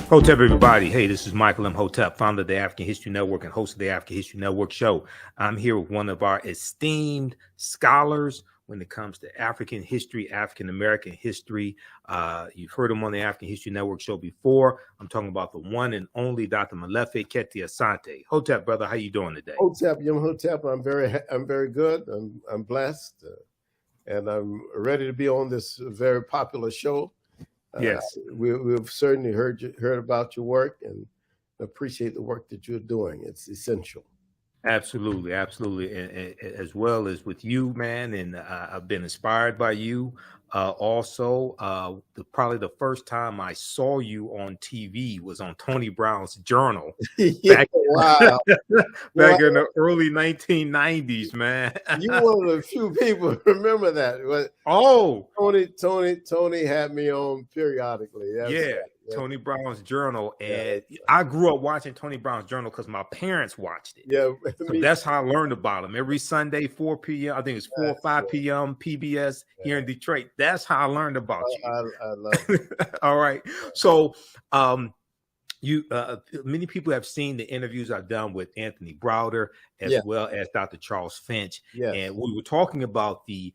Hotep, everybody. Hey, this is Michael Imhotep, founder of the African History Network and host of the African History Network show. I'm here with one of our esteemed scholars when it comes to African history, African American history. You've heard him on the African History Network show before. I'm talking about the one and only Dr. Molefi Kete Asante. Hotep, brother, how you doing today? Hotep, Imhotep, I'm very good. I'm blessed, and I'm ready to be on this very popular show. Yes, we've certainly heard about your work and appreciate the work that you're doing. It's essential. absolutely, absolutely, and as well as with you, man. And I've been inspired by you. Probably the first time I saw you on TV was on Tony Brown's Journal. Yeah, wow. Back in the early 1990s, man. You're one of the few people who remember that. Oh, Tony had me on periodically. Yeah. Tony Brown's Journal. And I grew up watching Tony Brown's Journal because my parents watched it. Yeah. So that's how I learned about him. Every Sunday, 4 p.m. I think it's 4 or 5 p.m. PBS here in Detroit. That's how I learned about you. I love it. All right. So many people have seen the interviews I've done with Anthony Browder as well as Dr. Charles Finch. Yes. And we were talking about the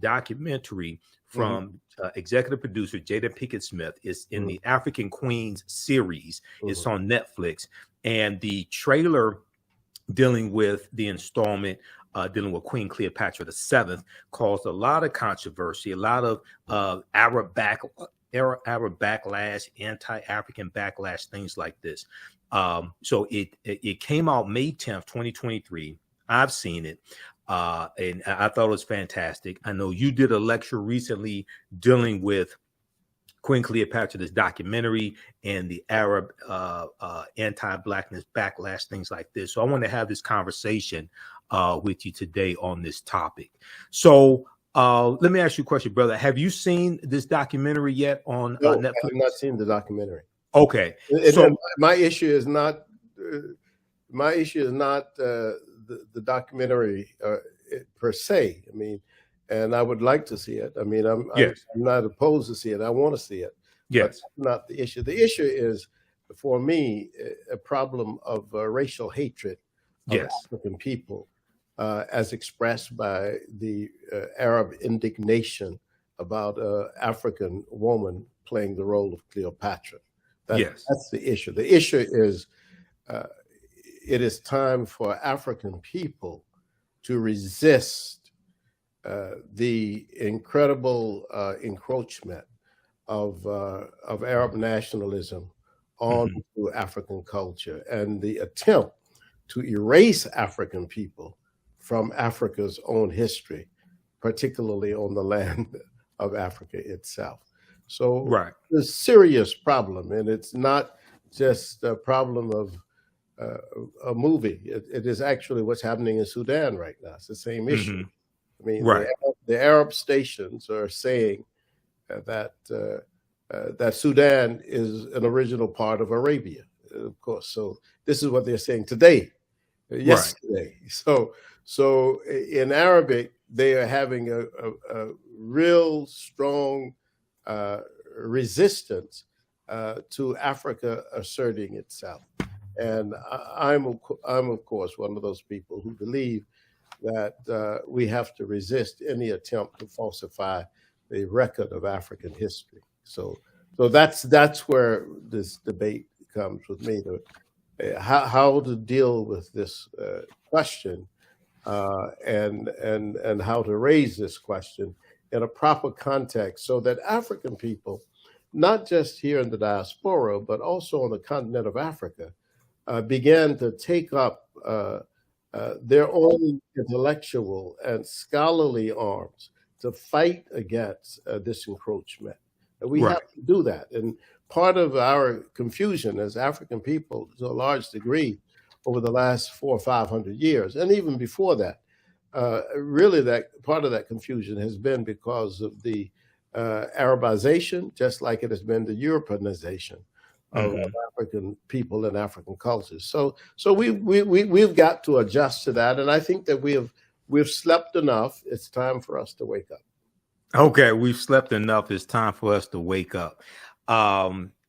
documentary from executive producer Jada Pinkett-Smith. It's in the African Queens series. It's on Netflix. And the trailer dealing with the installment dealing with Queen Cleopatra VII caused a lot of controversy, a lot of Arab backlash, anti-African backlash, things like this. So it came out May 10th, 2023. I've seen it. And I thought it was fantastic. I know you did a lecture recently dealing with Queen Cleopatra, this documentary, and the Arab anti-Blackness backlash, things like this. So I want to have this conversation with you today on this topic. So let me ask you a question, brother. Have you seen this documentary yet on Netflix? I have not seen the documentary. Okay. So my issue is not the documentary per se. I mean, and I would like to see it. I mean, I'm not opposed to see it. I want to see it. Yes. But not the issue. The issue is, for me, a problem of racial hatred of African people, as expressed by the Arab indignation about an African woman playing the role of Cleopatra. That's the issue. The issue is it is time for African people to resist the incredible encroachment of Arab nationalism onto African culture and the attempt to erase African people from Africa's own history, particularly on the land of Africa itself. So it's a serious problem, and it's not just a problem of a movie. It is actually what's happening in Sudan right now. It's the same issue. I mean, the Arab stations are saying that Sudan is an original part of Arabia, of course. So this is what they're saying today, yesterday. So in Arabic, they are having a real strong resistance to Africa asserting itself. And I'm of course one of those people who believe that we have to resist any attempt to falsify the record of African history. So that's where this debate comes with me, how to deal with this question and how to raise this question in a proper context so that African people, not just here in the diaspora, but also on the continent of Africa, began to take up their own intellectual and scholarly arms to fight against this encroachment. And we have to do that. And part of our confusion as African people, to a large degree, over the last 400 or 500 years, and even before that, really that part of that confusion has been because of the Arabization, just like it has been the Europeanization of African people and African cultures. So we've got to adjust to that, and I think that we've slept enough. It's time for us to wake up. Okay, we've slept enough. It's time for us to wake up.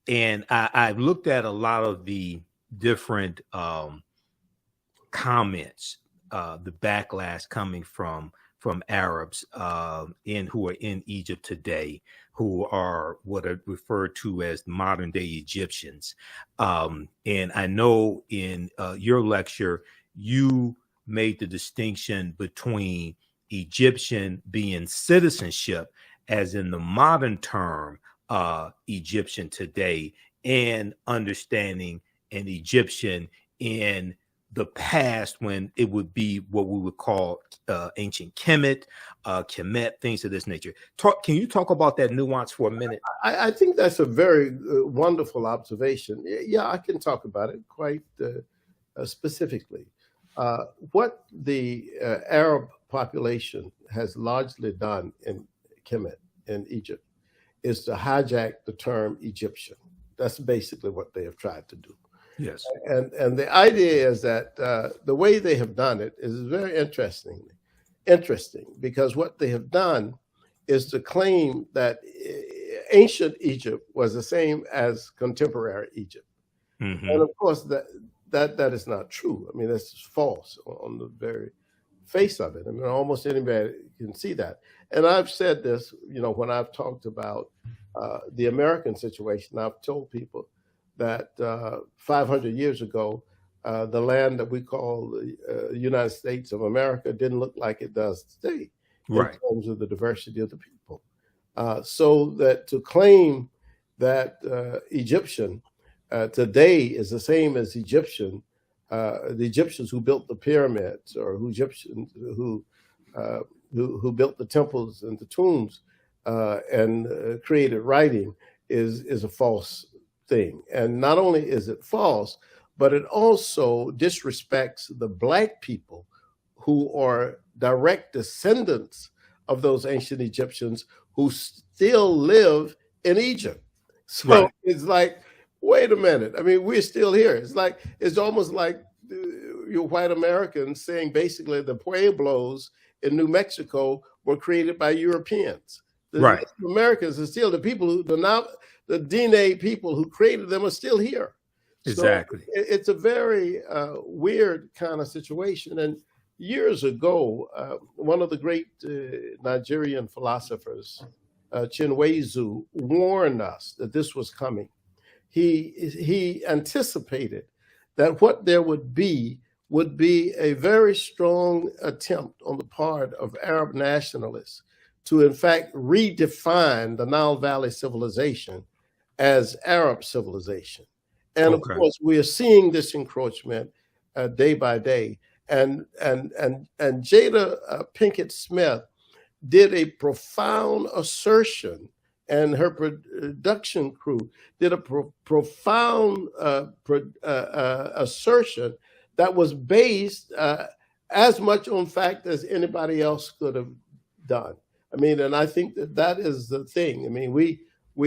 And I've looked at a lot of the different comments, the backlash coming from Arabs who are in Egypt today, who are what are referred to as modern day Egyptians. And I know in your lecture, you made the distinction between Egyptian being citizenship, as in the modern term Egyptian today, and understanding an Egyptian in the past when it would be what we would call ancient Kemet, things of this nature. Can you talk about that nuance for a minute? I think that's a very wonderful observation. Yeah, I can talk about it quite specifically. What the Arab population has largely done in Kemet, in Egypt, is to hijack the term Egyptian. That's basically what they have tried to do. Yes. And the idea is that the way they have done it is very interesting, because what they have done is to claim that ancient Egypt was the same as contemporary Egypt. Mm-hmm. And of course, that is not true. I mean, that's false on the very face of it. I mean, almost anybody can see that. And I've said this, when I've talked about the American situation, I've told people that 500 years ago, the land that we call the United States of America didn't look like it does today, right, in terms of the diversity of the people. So that to claim that Egyptian today is the same as the Egyptians who built the pyramids, or Egyptians who built the temples and the tombs and created writing is a false thing. And not only is it false, but it also disrespects the Black people who are direct descendants of those ancient Egyptians who still live in Egypt. So right. It's like, wait a minute. I mean, we're still here. It's almost like you white Americans saying basically the Pueblos in New Mexico were created by Europeans. The right. Americans are still the people who the DNA people who created them are still here. Exactly. So it's a very weird kind of situation. And years ago, one of the great Nigerian philosophers, Chinwezu, warned us that this was coming. He anticipated that what there would be a very strong attempt on the part of Arab nationalists to, in fact, redefine the Nile Valley civilization as Arab civilization. And of course, we are seeing this encroachment day by day. And Jada Pinkett-Smith did a profound assertion, and her production crew did a profound assertion that was based as much on fact as anybody else could have done. I mean, and I think that is the thing. I mean, we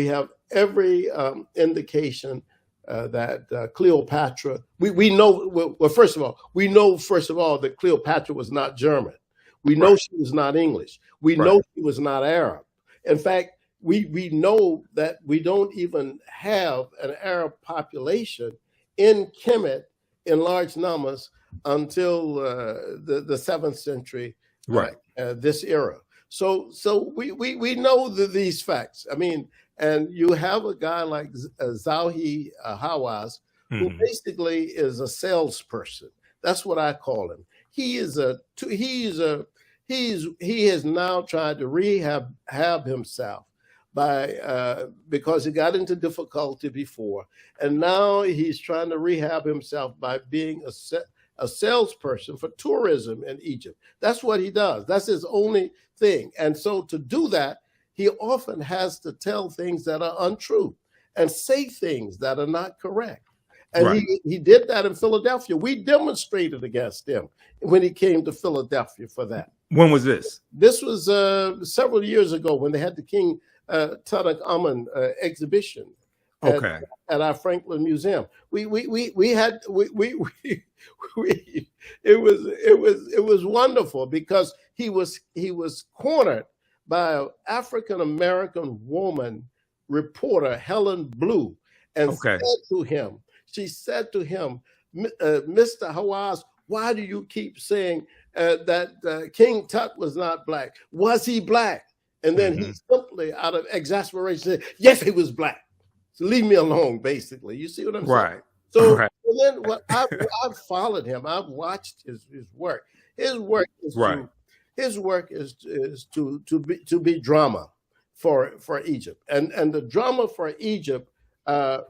have every indication that Cleopatra, we know, well, first of all that Cleopatra was not German. We know she was not English. We know she was not Arab. In fact, we know that we don't even have an Arab population in Kemet in large numbers until the 7th century, this era. So we know these facts. I mean, and you have a guy like Zahi Hawass, who basically is a salesperson. That's what I call him. He has now tried to rehab himself because he got into difficulty before, and now he's trying to rehab himself by being a salesperson for tourism in Egypt. That's what he does. That's his only thing. And so to do that, he often has to tell things that are untrue and say things that are not correct. And he did that in Philadelphia. We demonstrated against him when he came to Philadelphia for that. When was this? This was several years ago when they had the King Tutankhamun exhibition at our Franklin Museum. It was wonderful because he was cornered by an African American woman reporter, Helen Blue, and Okay. she said to him, Mr. Hawaz, why do you keep saying that King Tut was not black? Was he black? And then he simply, out of exasperation, said, yes, he was black. So leave me alone, basically. You see what I'm saying? So then I've followed him. I've watched his work. His work is to be drama for Egypt. And the drama for Egypt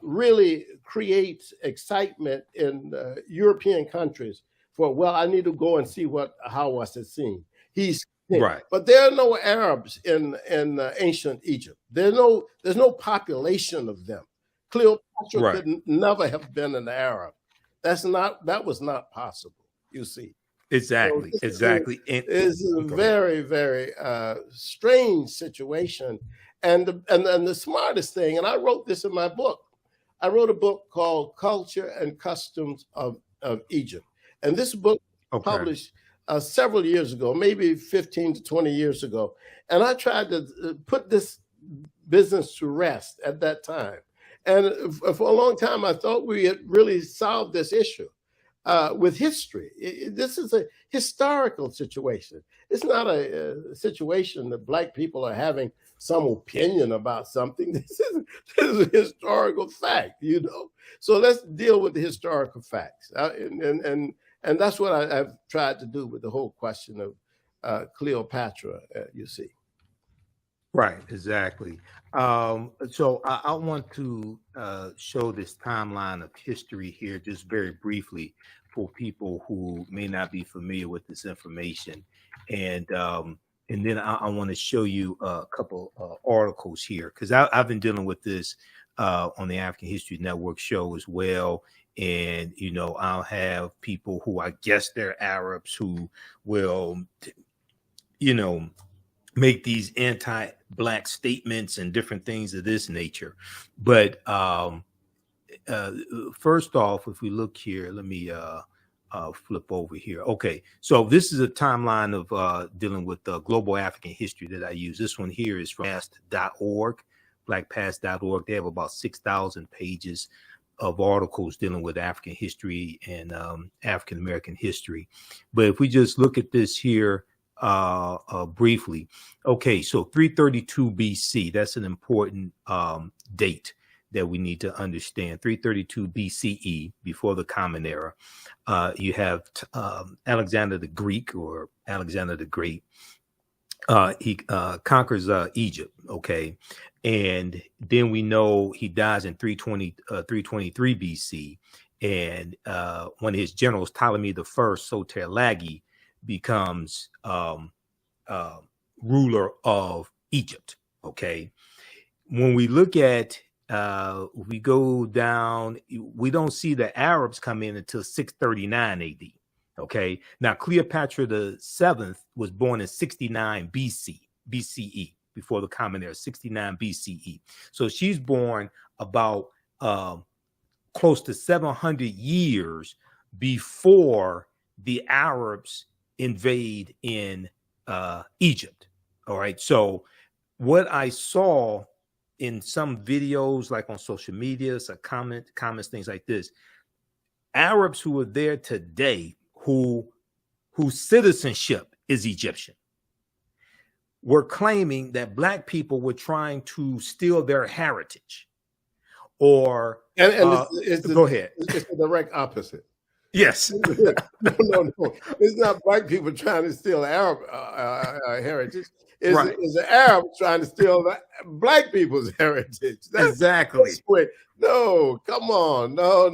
really creates excitement in European countries for, well, I need to go and see what Hawass has seen. He's right. But there are no Arabs in ancient Egypt. There's no population of them. Cleopatra could never have been an Arab. That was not possible, you see. Exactly. So exactly. It's a very, very strange situation. And the smartest thing, and I wrote this in my book, I wrote a book called Culture and Customs of Egypt. And this book published several years ago, maybe 15 to 20 years ago. And I tried to put this business to rest at that time. And for a long time, I thought we had really solved this issue with history. This is a historical situation. It's not a situation that Black people are having some opinion about something. This is a historical fact, you know. So let's deal with the historical facts. And that's what I've tried to do with the whole question of Cleopatra, you see. Right, exactly. So I want to show this timeline of history here just very briefly for people who may not be familiar with this information. And then I want to show you a couple articles here, because I've been dealing with this on the African History Network show as well. And, you know, I'll have people who I guess they're Arabs who will, you know, make these anti-Black statements and different things of this nature. But first off, if we look here, let me flip over here. Okay, so this is a timeline of dealing with global African history that I use. This one here is from past.org, blackpast.org. They have about 6,000 pages of articles dealing with African history and African American history. But if we just look at this here briefly, okay, so 332 BC, that's an important date that we need to understand. 332 BCE, before the Common Era. You have Alexander the Greek, or Alexander the Great. He conquers Egypt, okay, and then we know he dies in 323 BC, and one of his generals, Ptolemy I Soter-Lagi, becomes ruler of Egypt. Okay, when we look at we go down, we don't see the Arabs come in until 639 AD. Okay, now Cleopatra VII was born in 69 BCE, before the Common Era, 69 BCE. So she's born about close to 700 years before the Arabs invade in Egypt. All right, so what I saw in some videos, like on social media, some comments, things like this, Arabs who are there today, whose citizenship is Egyptian, were claiming that Black people were trying to steal their heritage. Or go ahead. It's the direct opposite. Yes. No. It's not Black people trying to steal Arab heritage. It's the Arabs trying to steal Black people's heritage. Exactly. No, come on. No.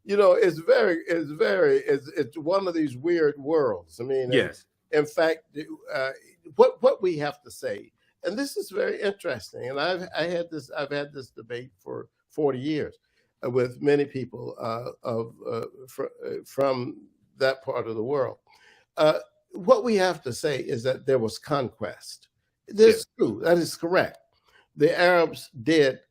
You know, it's one of these weird worlds. I mean, yes. In fact, what we have to say, and this is very interesting, and I've had this debate for 40 years with many people from that part of the world. What we have to say is that there was conquest. That's true. That is correct. The Arabs did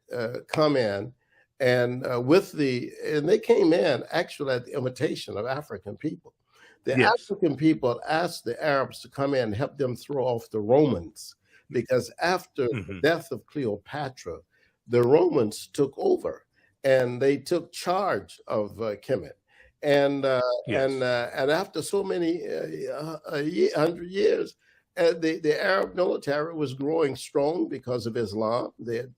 come in, and they came in actually at the invitation of African people. The African people asked the Arabs to come in and help them throw off the Romans, because after the death of Cleopatra, the Romans took over and they took charge of Kemet. And after so many 100 years, the Arab military was growing strong because of Islam. They had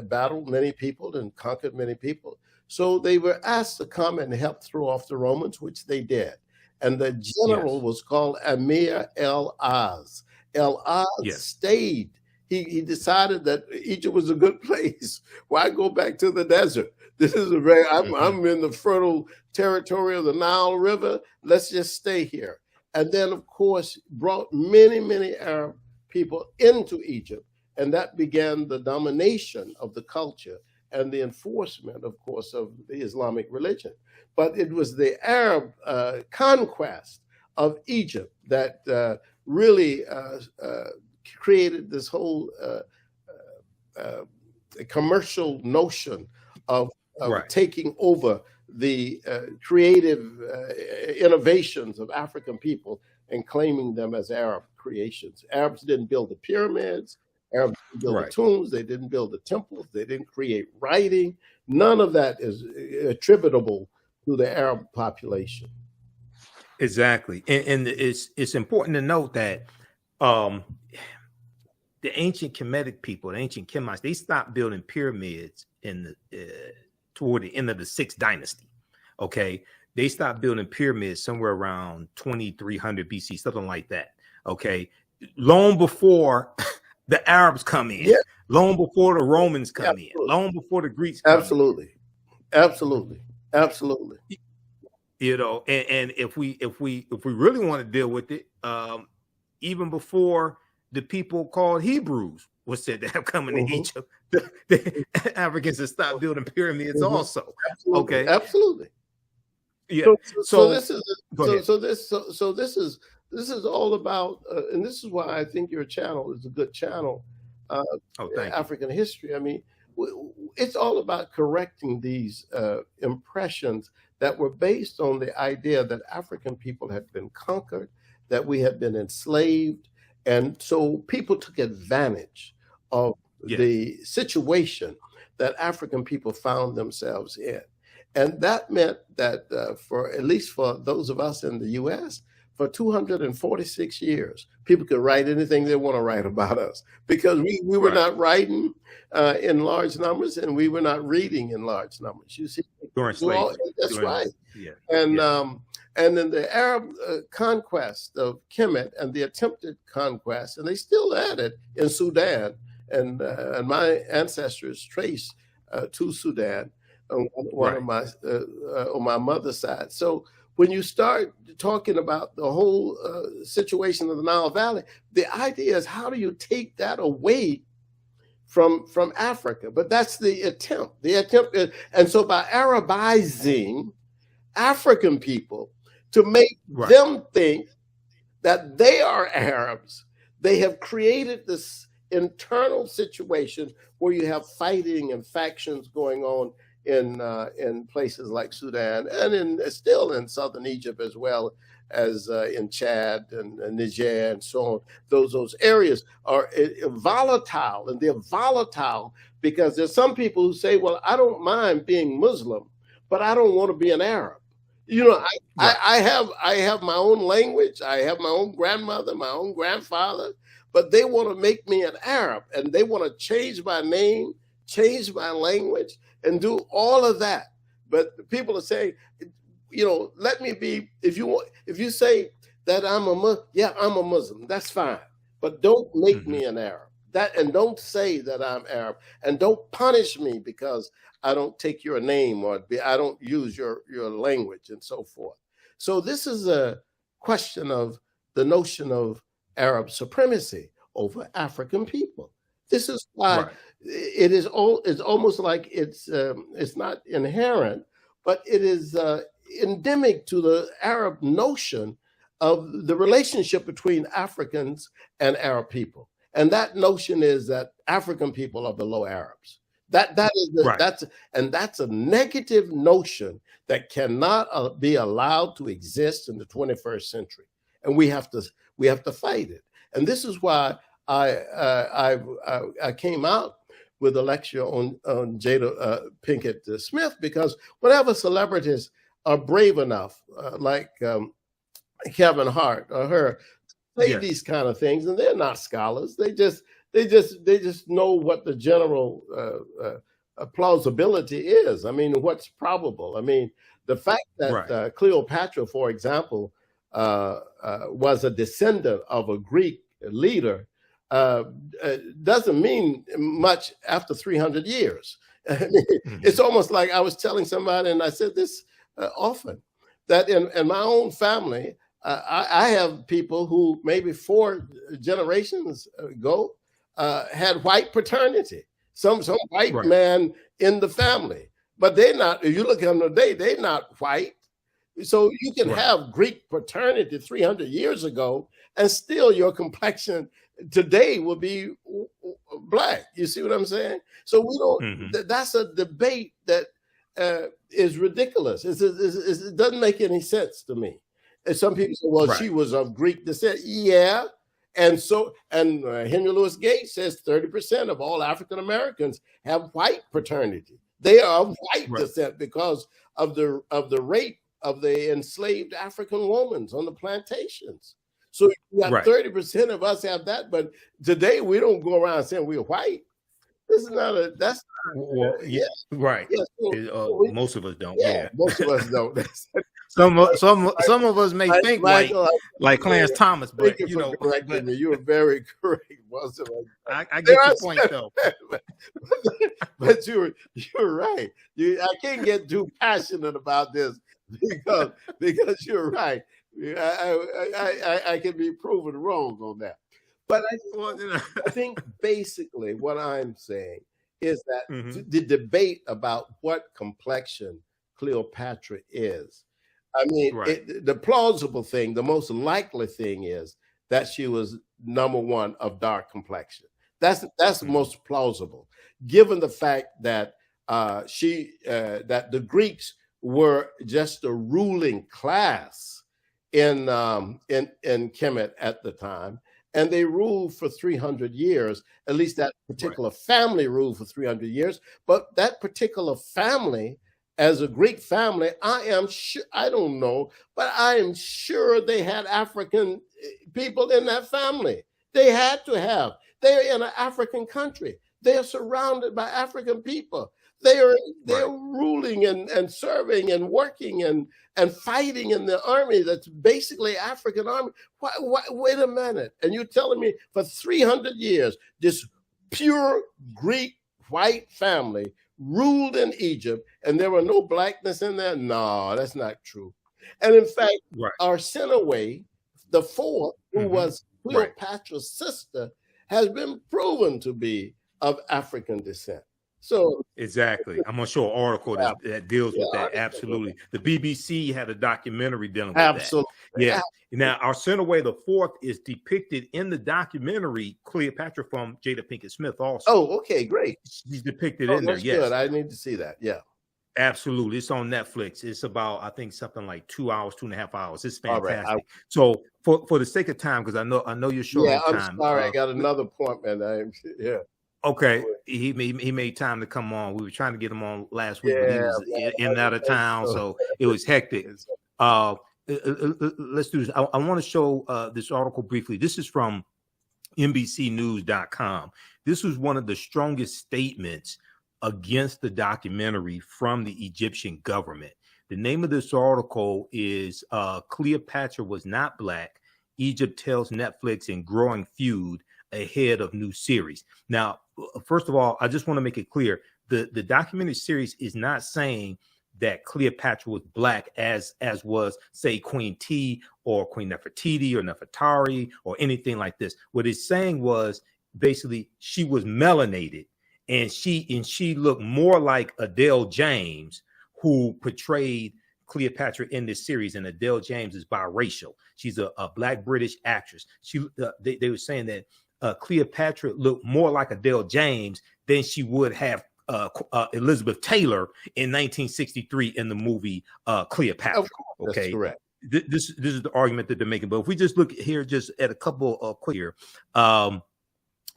battled many people and conquered many people. So they were asked to come and help throw off the Romans, which they did. And the general was called Amir el-Az. El-Az stayed. He decided that Egypt was a good place. Why go back to the desert? This is a very, I'm in the fertile territory of the Nile River. Let's just stay here. And then, of course, brought many, many Arab people into Egypt. And that began the domination of the culture and the enforcement, of course, of the Islamic religion. But it was the Arab conquest of Egypt that really created this whole commercial notion of taking over the creative innovations of African people and claiming them as Arab creations. Arabs didn't build the pyramids. Arabs didn't build the tombs. They didn't build the temples. They didn't create writing. None of that is attributable to the Arab population. Exactly. And it's important to note that the ancient Kemetic people, the ancient Kemites, they stopped building pyramids in the toward the end of the 6th dynasty. Okay, they stopped building pyramids somewhere around 2300 BC, something like that. Okay, long before the Arabs come in, long before the Romans come in, long before the Greeks come in. Absolutely. You know, and if we really want to deal with it, even before the people called Hebrews was said to have come into Egypt, the Africans have stopped building pyramids also. Okay, absolutely. Yeah. So this is all about, and this is why I think your channel is a good channel. African history. I mean, it's all about correcting these impressions that were based on the idea that African people had been conquered, that we had been enslaved. And so people took advantage of the situation that African people found themselves in. And that meant that for at least for those of us in the U.S., for 246 years, people could write anything they want to write about us because we were not writing in large numbers and we were not reading in large numbers. You see, that's right. Yeah. And then the Arab conquest of Kemet and the attempted conquest, and they still at it in Sudan, and my ancestors trace to Sudan on my mother's side. So when you start talking about the whole situation of the Nile Valley, the idea is how do you take that away from Africa? But that's the attempt. The attempt is, and so by Arabizing African people to make them think that they are Arabs, they have created this internal situation where you have fighting and factions going on in places like Sudan and still in southern Egypt as well as in Chad and Niger and so on. Those areas are volatile, and they're volatile because there's some people who say, well, I don't mind being Muslim, but I don't want to be an Arab. You know, I have my own language. I have my own grandmother, my own grandfather, but they want to make me an Arab, and they want to change my name, change my language, and do all of that. But people are saying, you know, let me be. If you say that I'm a Muslim, that's fine, but don't make me an Arab. And don't say that I'm Arab, and don't punish me because I don't take your name or I don't use your language and so forth. So this is a question of the notion of Arab supremacy over African people. This is why it's almost like it's not inherent, but it is endemic to the Arab notion of the relationship between Africans and Arab people. And that notion is that African people are below Arabs. That's a negative notion that cannot be allowed to exist in the 21st century, and we have to fight it. And this is why I came out with a lecture on Jada Pinkett-Smith, because whatever celebrities are brave enough, like Kevin Hart or her, say these kind of things, and they're not scholars. They just know what the general plausibility is. I mean, what's probable. I mean, the fact that Cleopatra, for example, was a descendant of a Greek leader doesn't mean much after 300 years. I mean, it's almost like I was telling somebody, and I said this often, that in my own family, I have people who maybe 4 generations ago had white paternity, some white man in the family, but they're not. If you look at them today, they're not white. So you can have Greek paternity 300 years ago, and still your complexion today will be black. You see what I'm saying? So we don't. That's a debate that is ridiculous. It doesn't make any sense to me. And some people say, "Well, she was of Greek descent." Yeah, and Henry Louis Gates says 30% of all African Americans have white paternity. They are of white descent because of the rape of the enslaved African women on the plantations. So you got 30% of us have that, but today we don't go around saying we're white. This is not a. That's not, Yeah, most of us don't. Yeah, most of us don't. Some of us may think Michael, like Clarence Thomas, but you know, correcting me. You were very correct. I get your point though. But you're right. I can't get too passionate about this because you're right. I can be proven wrong on that. But I think basically what I'm saying is that the debate about what complexion Cleopatra is. I mean, the plausible thing, the most likely thing is that she was number one of dark complexion. That's the most plausible, given the fact that that the Greeks were just a ruling class in Kemet at the time, and they ruled for 300 years. At least that particular family ruled for 300 years. But that particular family, as a Greek family, I am sure, I don't know, but I am sure they had African people in that family. They had to have. They're in an African country. They are surrounded by African people. They're ruling and serving and working and fighting in the army that's basically African army. Wait a minute. And you're telling me for 300 years, this pure Greek white family ruled in Egypt and there were no blackness in there? No, that's not true. And in fact, Arsinoe, the fourth, who was Cleopatra's sister, has been proven to be of African descent. So exactly, I'm gonna show an article that deals with that. Absolutely, the BBC had a documentary dealing with that. Yeah. Now, Arsinoe the Fourth is depicted in the documentary Cleopatra from Jada Pinkett-Smith. Also, oh, okay, great. She's depicted in there. Yes, good. I need to see that. Yeah, absolutely. It's on Netflix. It's about, I think, something like 2 hours, 2.5 hours. It's fantastic. So, for the sake of time, because I know you're short on time. I'm sorry, I got another appointment. Okay, he made time to come on. We were trying to get him on last week, but he was in and out of town, so it was hectic. Let's do this. I want to show this article briefly. This is from NBCnews.com. This was one of the strongest statements against the documentary from the Egyptian government. The name of this article is Cleopatra Was Not Black. Egypt Tells Netflix in Growing Feud Ahead of New Series. Now, first of all, I just want to make it clear, the documentary series is not saying that Cleopatra was black as was, say, Queen T or Queen Nefertiti or Nefertari or anything like this. What it's saying was basically she was melanated, and she looked more like Adele James, who portrayed Cleopatra in this series. And Adele James is biracial. She's a black British actress. They were saying that Cleopatra looked more like Adele James than she would have Elizabeth Taylor in 1963 in the movie Cleopatra. Okay, that's correct. This is the argument that they're making. But if we just look here, just at a couple of quick here,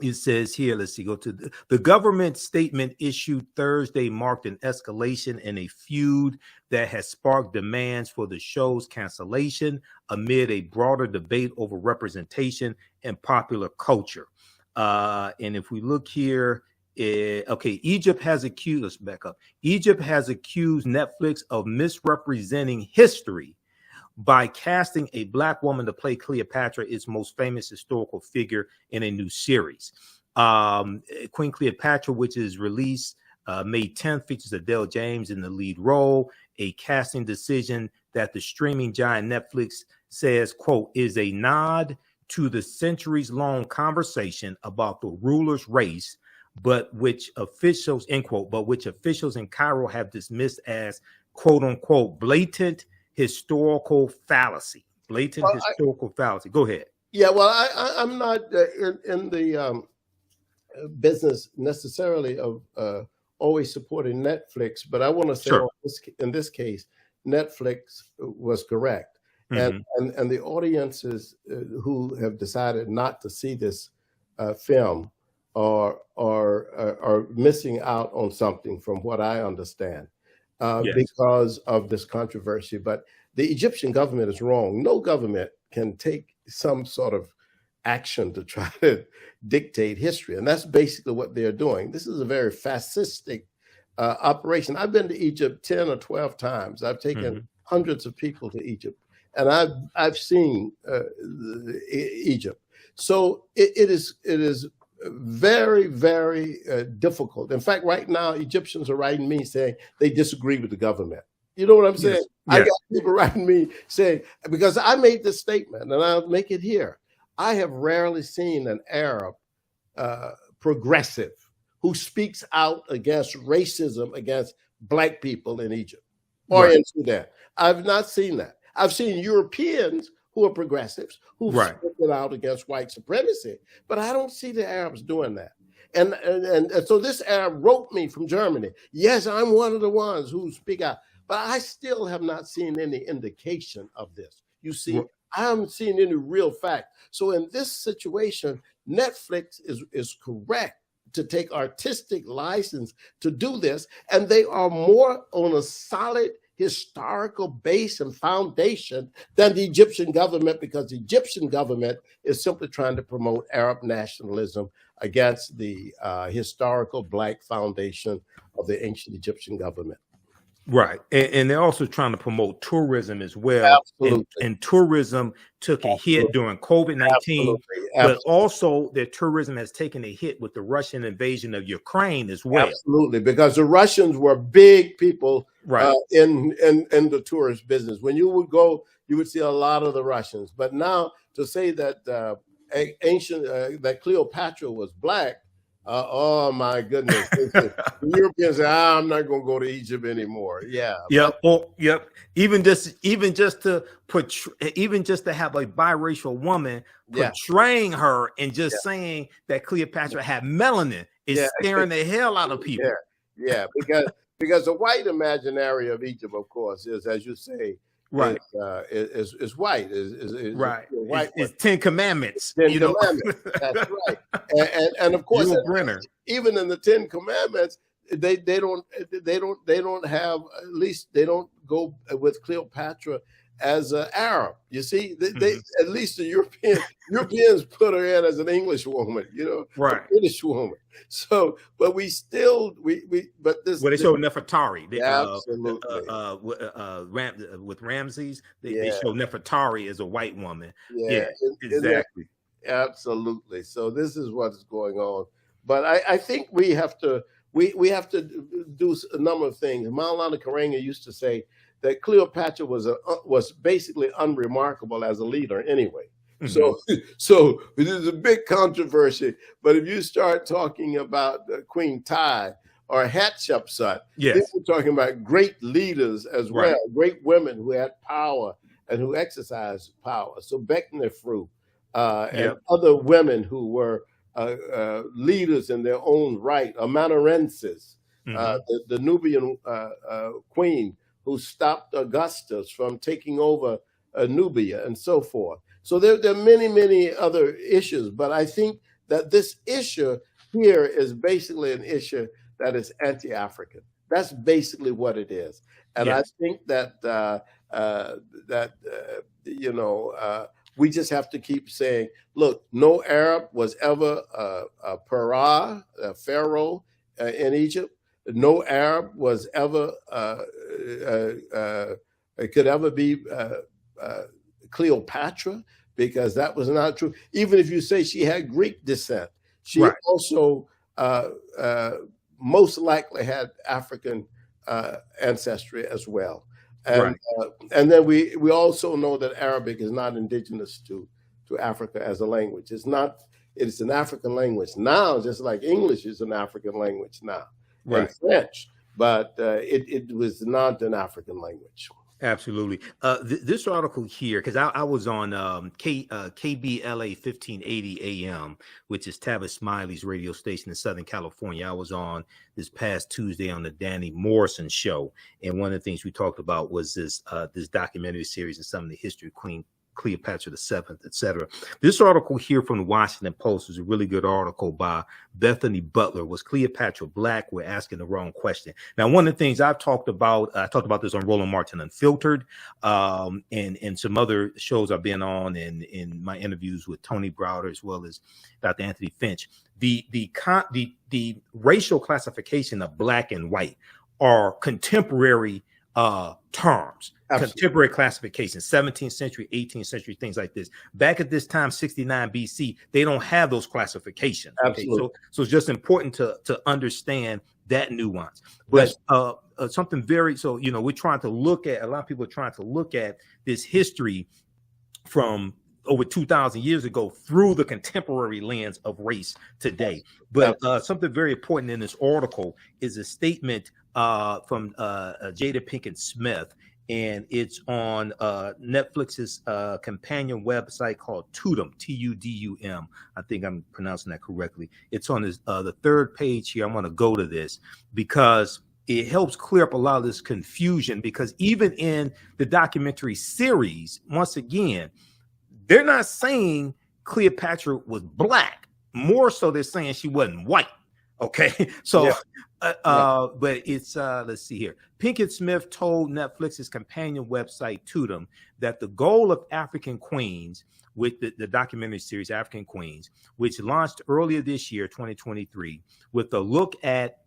it says here, let's see, go to the government statement issued Thursday marked an escalation in a feud that has sparked demands for the show's cancellation amid a broader debate over representation and popular culture. And if we look here, okay, Egypt has accused, let's back up. Egypt has accused Netflix of misrepresenting history by casting a Black woman to play Cleopatra, its most famous historical figure, in a new series. Queen Cleopatra, which is released May 10th, features Adele James in the lead role, a casting decision that the streaming giant Netflix says, quote, is a nod to the centuries-long conversation about the ruler's race, but which officials, end quote, but which officials in Cairo have dismissed as, quote unquote, blatant historical fallacy. Historical fallacy. Go ahead. Yeah, well, I'm not in the business necessarily of always supporting Netflix, but I want to say, sure, in this case, Netflix was correct. And the audiences who have decided not to see this film are missing out on something, from what I understand. Because of this controversy. But the Egyptian government is wrong. No government can take some sort of action to try to dictate history. And that's basically what they're doing. This is a very fascistic operation. I've been to Egypt 10 or 12 times. I've taken hundreds of people to Egypt, and I've seen Egypt. So it is very, very difficult. In fact, right now, Egyptians are writing me saying they disagree with the government. You know what I'm saying? Yes. I got people writing me saying, because I made this statement, and I'll make it here. I have rarely seen an Arab progressive who speaks out against racism against Black people in Egypt or in Sudan. I've not seen that. I've seen Europeans who are progressives, who've spoken out against white supremacy, but I don't see the Arabs doing that. And so this Arab wrote me from Germany. Yes, I'm one of the ones who speak out, but I still have not seen any indication of this. You see, I haven't seen any real fact. So in this situation, Netflix is correct to take artistic license to do this, and they are more on a solid historical base and foundation than the Egyptian government, because the Egyptian government is simply trying to promote Arab nationalism against the historical Black foundation of the ancient Egyptian government. Right. And they're also trying to promote tourism as well. Absolutely. And tourism took a hit during COVID-19, but also their tourism has taken a hit with the Russian invasion of Ukraine as well. Absolutely, because the Russians were big people in the tourist business. When you would go, you would see a lot of the Russians. But now to say that that Cleopatra was Black, oh my goodness! The Europeans say, I'm not going to go to Egypt anymore. Yeah. Yep. Yep. Even just to have a biracial woman portraying her and just saying that Cleopatra had melanin is scaring the hell out of people. Yeah. Because the white imaginary of Egypt, of course, is, as you say, is white. Is right. White. It's 10 Commandments. Commandments. That's right. And of course, even in the 10 Commandments, they don't have, at least they don't go with Cleopatra as an Arab. You see, they at least the Europeans put her in as an English woman, a British woman. So, but we still but this. Well, they show Nefertari. Absolutely. With Ramses, they show Nefertari as a white woman. Yeah, exactly. Absolutely. So this is what's going on. But I think we have to do a number of things. Maulana Karenga used to say that Cleopatra was basically unremarkable as a leader anyway. So it is a big controversy. But if you start talking about Queen Ty or Hatshepsut, we're talking about great leaders as well, great women who had power and who exercised power. So Becknefru and other women who were leaders in their own right, Amanarensis, the Nubian queen who stopped Augustus from taking over Nubia and so forth. So there are many, many other issues, but I think that this issue here is basically an issue that is anti-African. That's basically what it is. And I think that we just have to keep saying, look, no Arab was ever a pharaoh in Egypt. No Arab was ever could ever be Cleopatra, because that was not true. Even if you say she had Greek descent, she also most likely had African ancestry as well. And and then we also know that Arabic is not indigenous to Africa as a language. It's not. It's an African language now, just like English is an African language now, and French. But it was not an African language. Absolutely. This article here, because I was on KBLA 1580 AM, which is Tavis Smiley's radio station in Southern California. I was on this past Tuesday on the Danny Morrison show, and one of the things we talked about was this documentary series and some of the history of Queen Cleopatra VII, etc. This article here from the Washington Post is a really good article by Bethany Butler. Was Cleopatra black? We're asking the wrong question. Now, one of the things I talked about this on Roland Martin Unfiltered, and some other shows I've been on, in my interviews with Tony Browder as well as Dr. Anthony Finch. The racial classification of black and white are contemporary terms. Absolutely. Contemporary classification, 17th century, 18th century, things like this. Back at this time, 69 BC, they don't have those classifications. Absolutely. Okay? So it's just important to understand that nuance. But something very, we're trying to look at, a lot of people are trying to look at this history from over 2,000 years ago through the contemporary lens of race today. But something very important in this article is a statement from Jada Pinkett-Smith, and it's on Netflix's companion website called Tudum, Tudum. I think I'm pronouncing that correctly. It's on the third page here. I'm going to go to this because it helps clear up a lot of this confusion, because even in the documentary series, once again, they're not saying Cleopatra was black. More so, they're saying she wasn't white. Okay, so, but it's, let's see here. Pinkett-Smith told Netflix's companion website, Tudum, that the goal of African Queens, with the documentary series African Queens, which launched earlier this year, 2023, with a look at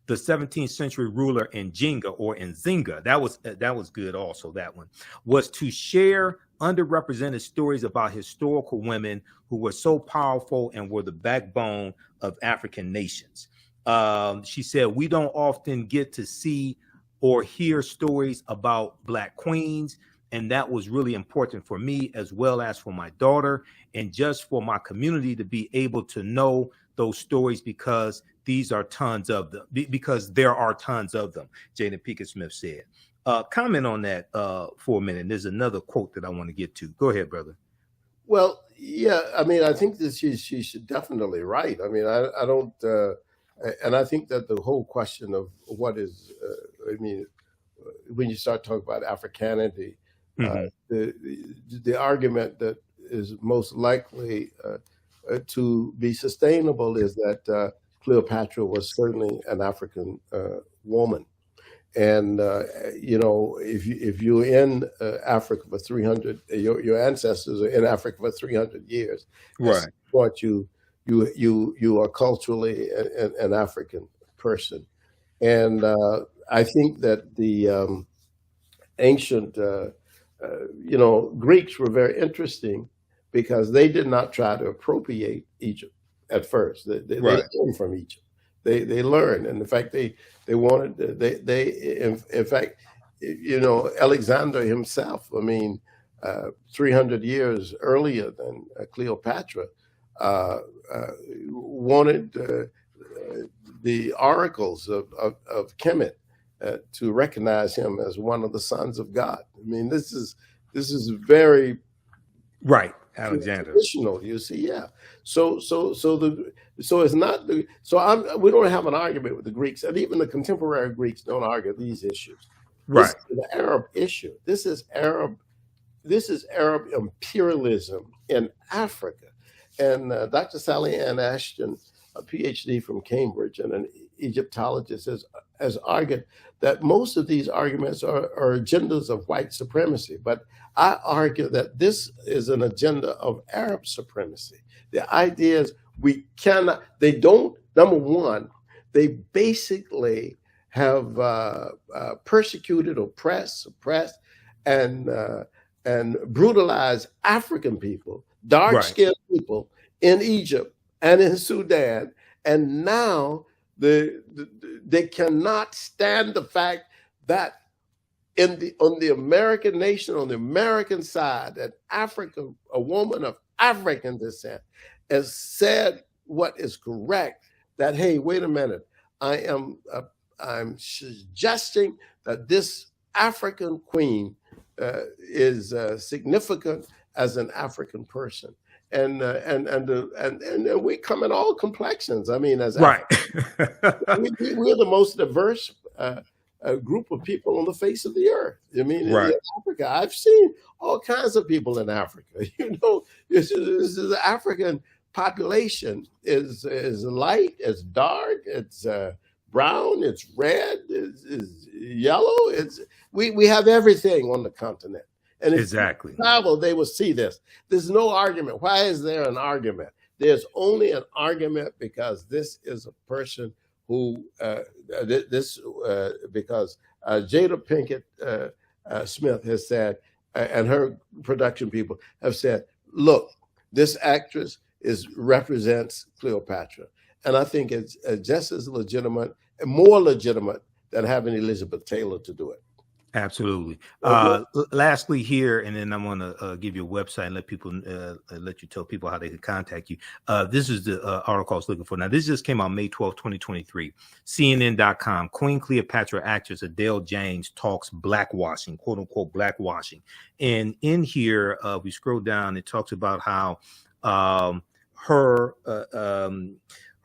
the 17th century ruler Nzinga, that was good also, that one, was to share underrepresented stories about historical women who were so powerful and were the backbone of African nations. She said, we don't often get to see or hear stories about Black queens, and that was really important for me as well as for my daughter, and just for my community to be able to know those stories, because these are tons of them, because there are tons of them, Jada Pinkett-Smith said. Comment on that for a minute. There's another quote that I want to get to. Go ahead, brother. Well, yeah, I mean, I think that she's definitely right. I mean, I don't, and I think that the whole question of what is, I mean, when you start talking about Africanity, the argument that is most likely to be sustainable is that Cleopatra was certainly an African woman. And if you're in Africa for 300, your ancestors are in Africa for 300 years, right? What you are culturally an African person, and I think that the ancient, Greeks were very interesting because they did not try to appropriate Egypt at first. They learned from Egypt. They learned, and in fact, they wanted in fact, Alexander himself, I mean, 300 years earlier than Cleopatra, wanted the oracles of Kemet to recognize him as one of the sons of God. I mean, this is very right. Alexander. Traditional, you see, yeah. So it's not the we don't have an argument with the Greeks, and even the contemporary Greeks don't argue these issues. Right. This is an Arab issue. This is Arab imperialism in Africa, And Dr. Sally Ann Ashton, a PhD from Cambridge and an Egyptologist, has argued that most of these arguments are agendas of white supremacy. But I argue that this is an agenda of Arab supremacy. The idea is we cannot, they don't, number one, they basically have persecuted, oppressed, suppressed, and brutalized African people, dark-skinned people in Egypt and in Sudan, and now they cannot stand the fact that on the American nation, on the American side, that Africa, a woman of African descent, has said what is correct. That, hey, wait a minute, I'm suggesting that this African queen is significant as an African person, and we come in all complexions. I mean, as right, we're the most diverse group of people on the face of the earth. I mean, right. In Africa, I've seen all kinds of people in Africa. You know, this is the African population is light, it's dark, it's brown, it's red, it's yellow. We have everything on the continent. And if exactly. you travel, they will see this. There's no argument. Why is there an argument? There's only an argument because this is a person who because Jada Pinkett-Smith has said, and her production people have said, look, this actress represents Cleopatra. And I think it's just as legitimate and more legitimate than having Elizabeth Taylor to do it. Absolutely. Lastly here, and then I'm going to give you a website and let you tell people how they can contact you. This is the article I was looking for. Now, this just came out May 12, 2023. CNN.com. Queen Cleopatra actress Adele James talks blackwashing, quote unquote blackwashing. And in here, we scroll down, it talks about how her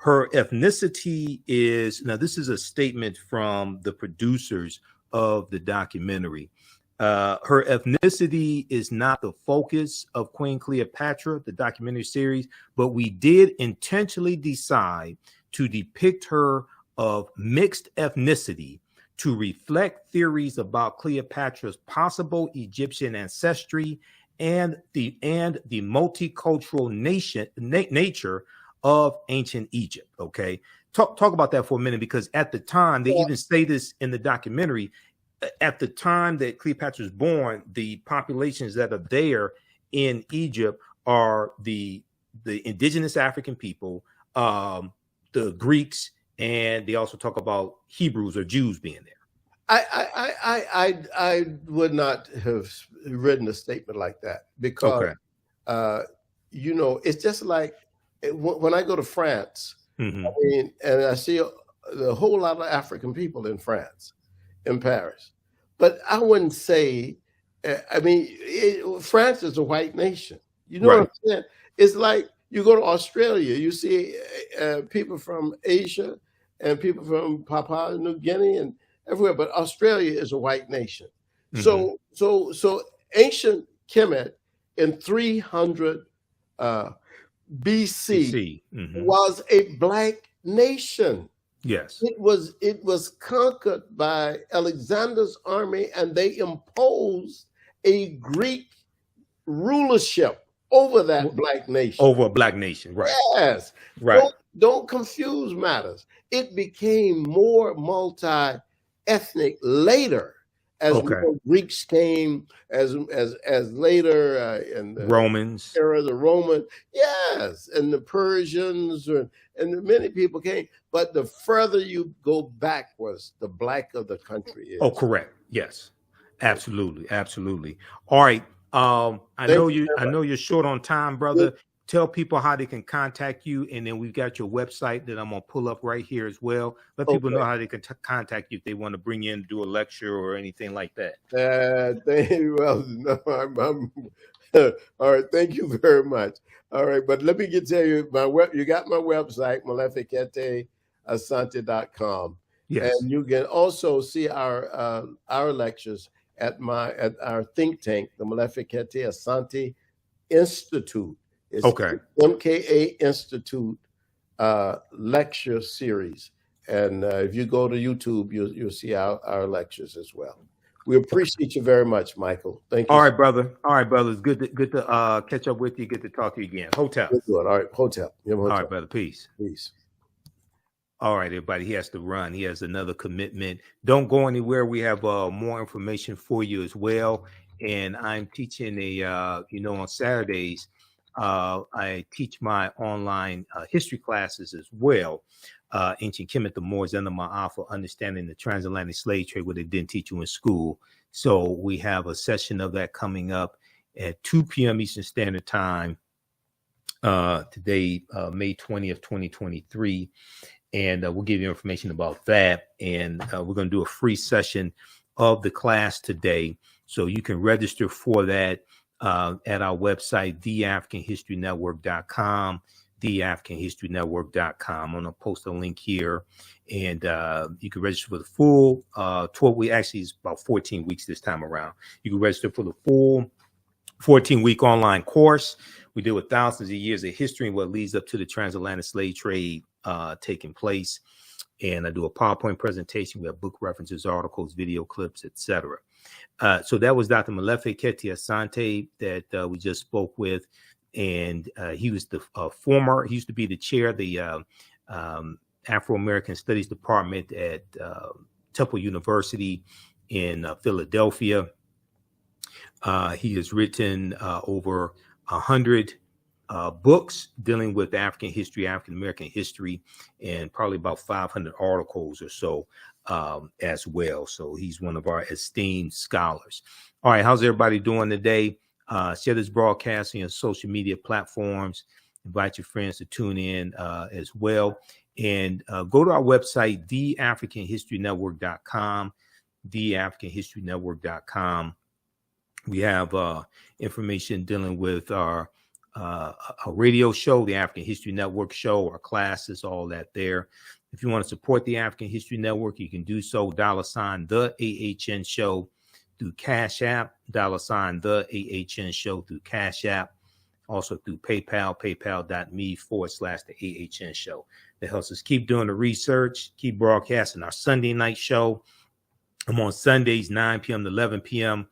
ethnicity is, now this is a statement from the producers of the documentary. Her ethnicity is not the focus of Queen Cleopatra, the documentary series, but we did intentionally decide to depict her of mixed ethnicity to reflect theories about Cleopatra's possible Egyptian ancestry and the multicultural nature of ancient Egypt. Okay. Talk about that for a minute, because at the time, they even say this in the documentary, at the time that Cleopatra was born, the populations that are there in Egypt are the indigenous African people, the Greeks, and they also talk about Hebrews or Jews being there. I would not have written a statement like that because, you know, it's just like when I go to France, mm-hmm. I mean, and I see a whole lot of African people in France, in Paris. But I wouldn't say, I mean, France is a white nation. You know what I'm saying? It's like you go to Australia, you see people from Asia and people from Papua New Guinea and everywhere, but Australia is a white nation. Mm-hmm. So ancient Kemet in 300 BC mm-hmm. was a black nation. Yes, it was conquered by Alexander's army, and they imposed a Greek rulership over that black nation. Over a black nation, right? Yes, right. Don't confuse matters. It became more multi-ethnic later as more Greeks came, as later in the Romans era, the Romans, yes, and the Persians, and many people came. But the further you go backwards, the blacker the country is. Oh, correct. Yes, absolutely, absolutely. All right. I know you're short on time, brother. Yeah. Tell people how they can contact you, and then we've got your website that I'm gonna pull up right here as well. Let people know how they can contact you if they want to bring you in to do a lecture or anything like that. All right. Thank you very much. All right, but let me tell you you got my website, Molefi Kete Asante.com. Yes. And you can also see our lectures at our think tank, the Molefi Kete Asante Institute. It's Okay. MKA Institute lecture series. And if you go to YouTube, you'll see our lectures as well. We appreciate you very much, Michael. Thank you. All right, brother. All right, brother. It's good to catch up with you. Good to talk to you again. Hotel. All right, Hotel. All right, brother. Peace. Peace. All right, everybody. He has to run. He has another commitment. Don't go anywhere. We have more information for you as well. And I'm teaching on Saturdays, I teach my online history classes as well. Ancient Kemet, the Moors, and the Ma'afa, understanding the transatlantic slave trade, what they didn't teach you in school. So we have a session of that coming up at 2 p.m. Eastern Standard Time today, May 20th, 2023. And we'll give you information about that. And we're going to do a free session of the class today. So you can register for that at our website, TheAHNShow.com, TheAHNShow.com. I'm going to post a link here. And you can register for the full 12 weeks. Actually, it's about 14 weeks this time around. You can register for the full 14-week online course. We deal with thousands of years of history and what leads up to the transatlantic slave trade taking place. And I do a PowerPoint presentation. We have book references, articles, video clips, etc. So that was Dr. Molefi Kete Asante that we just spoke with. And he was the he used to be the chair of the Afro-American Studies Department at Temple University in Philadelphia. He has written over 100 books dealing with African history, African American history, and probably about 500 articles or so as well. So he's one of our esteemed scholars. All right, how's everybody doing today? Share this broadcast on your social media platforms. Invite your friends to tune in as well. And go to our website, TheAfricanHistoryNetwork.com, TheAfricanHistoryNetwork.com. We have information dealing with our radio show, the African History Network show, our classes, all that there. If you want to support the African History Network, you can do so. $ the AHN show through Cash App, $ the AHN show through Cash App, also through PayPal, paypal.me/the AHN show. That helps us keep doing the research, keep broadcasting our Sunday night show. I'm on Sundays, 9 p.m. to 11 p.m.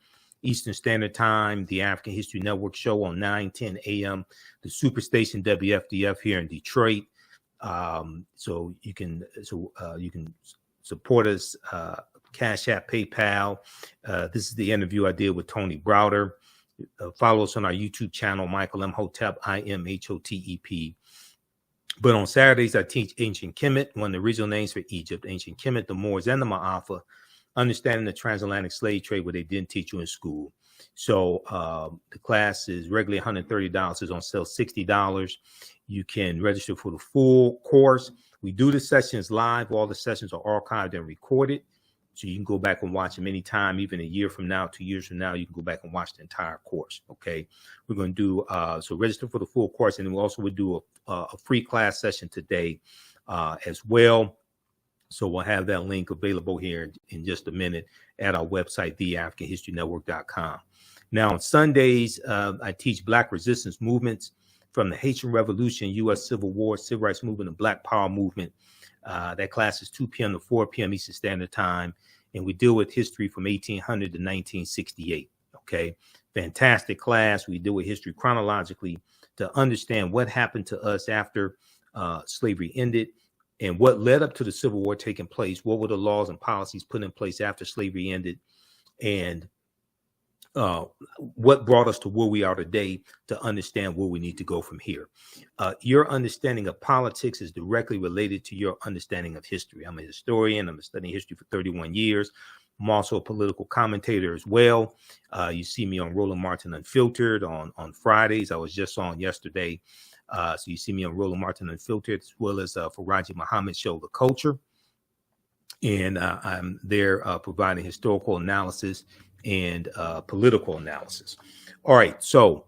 Eastern Standard Time, the African History Network show on 9:10 a.m. The Superstation WFDF here in Detroit. So you can support us. Cash App, PayPal. This is the interview I did with Tony Browder. Follow us on our YouTube channel, Michael Imhotep, Imhotep. But on Saturdays, I teach Ancient Kemet, one of the original names for Egypt, Ancient Kemet, the Moors, and the Ma'afa, understanding the transatlantic slave trade, what they didn't teach you in school. So the class is regularly $130. It's on sale $60. You can register for the full course. We do the sessions live. All the sessions are archived and recorded. So you can go back and watch them anytime, even a year from now, 2 years from now, you can go back and watch the entire course. Okay. We're going to do, so register for the full course. And then we also would do a free class session today as well. So we'll have that link available here in just a minute at our website, TheAfricanHistoryNetwork.com. Now on Sundays, I teach Black resistance movements from the Haitian Revolution, U.S. Civil War, Civil Rights Movement, and Black Power Movement. That class is 2 p.m. to 4 p.m. Eastern Standard Time. And we deal with history from 1800 to 1968. Okay. Fantastic class. We deal with history chronologically to understand what happened to us after slavery ended and what led up to the Civil War taking place. What were the laws and policies put in place after slavery ended? And what brought us to where we are today to understand where we need to go from here. Your understanding of politics is directly related to your understanding of history. I'm a historian. I'm studying history for 31 years. I'm also a political commentator as well. You see me on Roland Martin Unfiltered on Fridays. I was just on yesterday. So you see me on Roland Martin Unfiltered, as well as for Raji Muhammad's show, The Culture. And I'm there providing historical analysis and political analysis. All right. So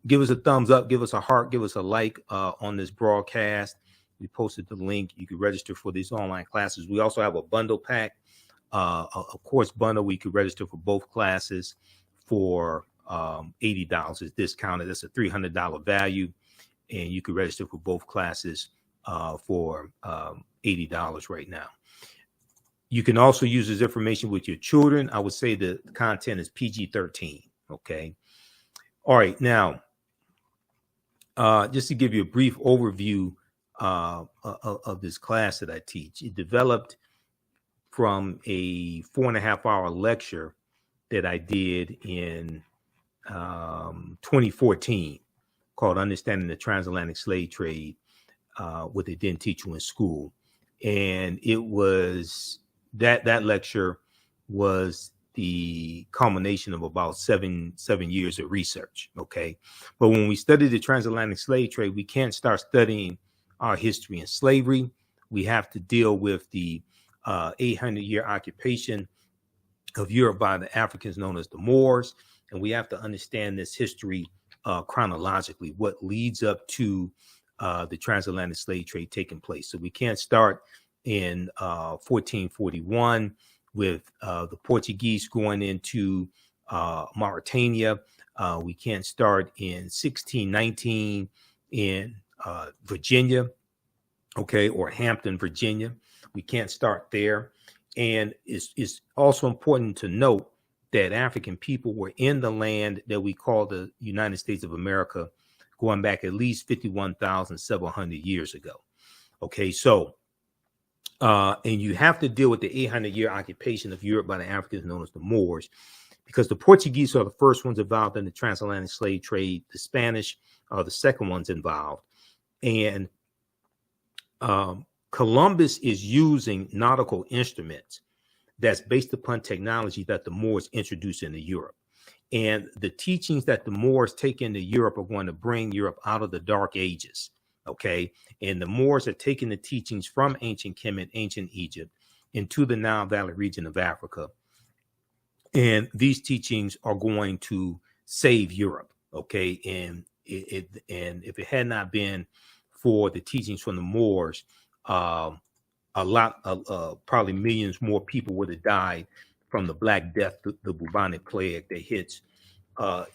give us a thumbs up, give us a heart, give us a like on this broadcast. We posted the link. You can register for these online classes. We also have a bundle pack, a course bundle where you can register for both classes for $80 is discounted. That's a $300 value, and you can register for both classes for $80 right now. You can also use this information with your children. I would say the content is PG-13. Okay. All right. Now, just to give you a brief overview of this class that I teach, it developed from a 4.5-hour lecture that I did in 2014 called Understanding the Transatlantic Slave Trade, what they didn't teach you in school. And it was that lecture was the culmination of about seven years of research. Okay. But when we study the transatlantic slave trade, we can't start studying our history in slavery. We have to deal with the 800-year occupation of Europe by the Africans known as the Moors. And we have to understand this history chronologically, what leads up to the transatlantic slave trade taking place. So we can't start in 1441 with the Portuguese going into Mauritania. We can't start in 1619 in Virginia, okay, or Hampton, Virginia. We can't start there. And it's also important to note that African people were in the land that we call the United States of America going back at least 51,700 years ago. Okay, so and you have to deal with the 800-year occupation of Europe by the Africans known as the Moors, because the Portuguese are the first ones involved in the transatlantic slave trade. The Spanish are the second ones involved. And Columbus is using nautical instruments that's based upon technology that the Moors introduced into Europe. And the teachings that the Moors take into Europe are going to bring Europe out of the Dark Ages. Okay. And the Moors are taking the teachings from ancient Kemet, ancient Egypt, into the Nile Valley region of Africa. And these teachings are going to save Europe. Okay. And if it had not been for the teachings from the Moors, probably millions more people would have died from the Black Death, the bubonic plague that hits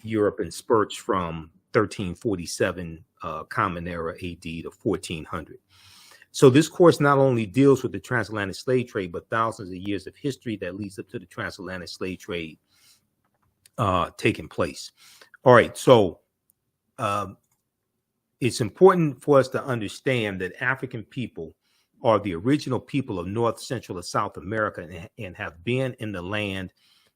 Europe in spurts from 1347 Common Era AD to 1400. So this course not only deals with the transatlantic slave trade, but thousands of years of history that leads up to the transatlantic slave trade taking place. All right, so it's important for us to understand that African people are the original people of North, Central, and South America and have been in the land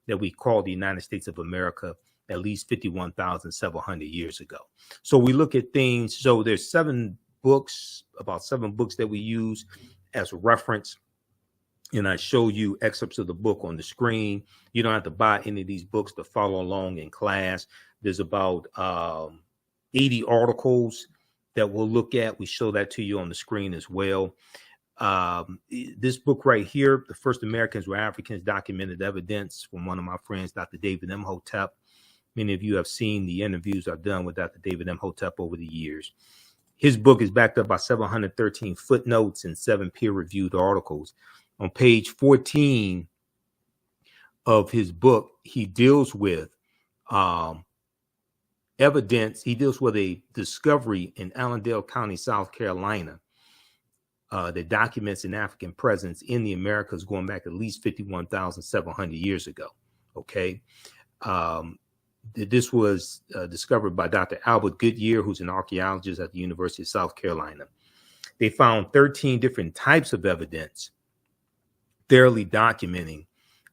that we call the United States of America at least 51,700 years ago. So we look at things. So there's about seven books that we use as a reference. And I show you excerpts of the book on the screen. You don't have to buy any of these books to follow along in class. There's about 80 articles that we'll look at. We show that to you on the screen as well. This book right here, The First Americans Were Africans, Documented Evidence, from one of my friends, Dr. David Imhotep. Many of you have seen the interviews I've done with Dr. David Imhotep over the years. His book is backed up by 713 footnotes and 7 peer-reviewed articles. On page 14 of his book, he deals with evidence. He deals with a discovery in Allendale County, South Carolina, that documents an African presence in the Americas going back at least 51,700 years ago. Okay. This was discovered by Dr. Albert Goodyear, who's an archaeologist at the University of South Carolina. They found 13 different types of evidence thoroughly documenting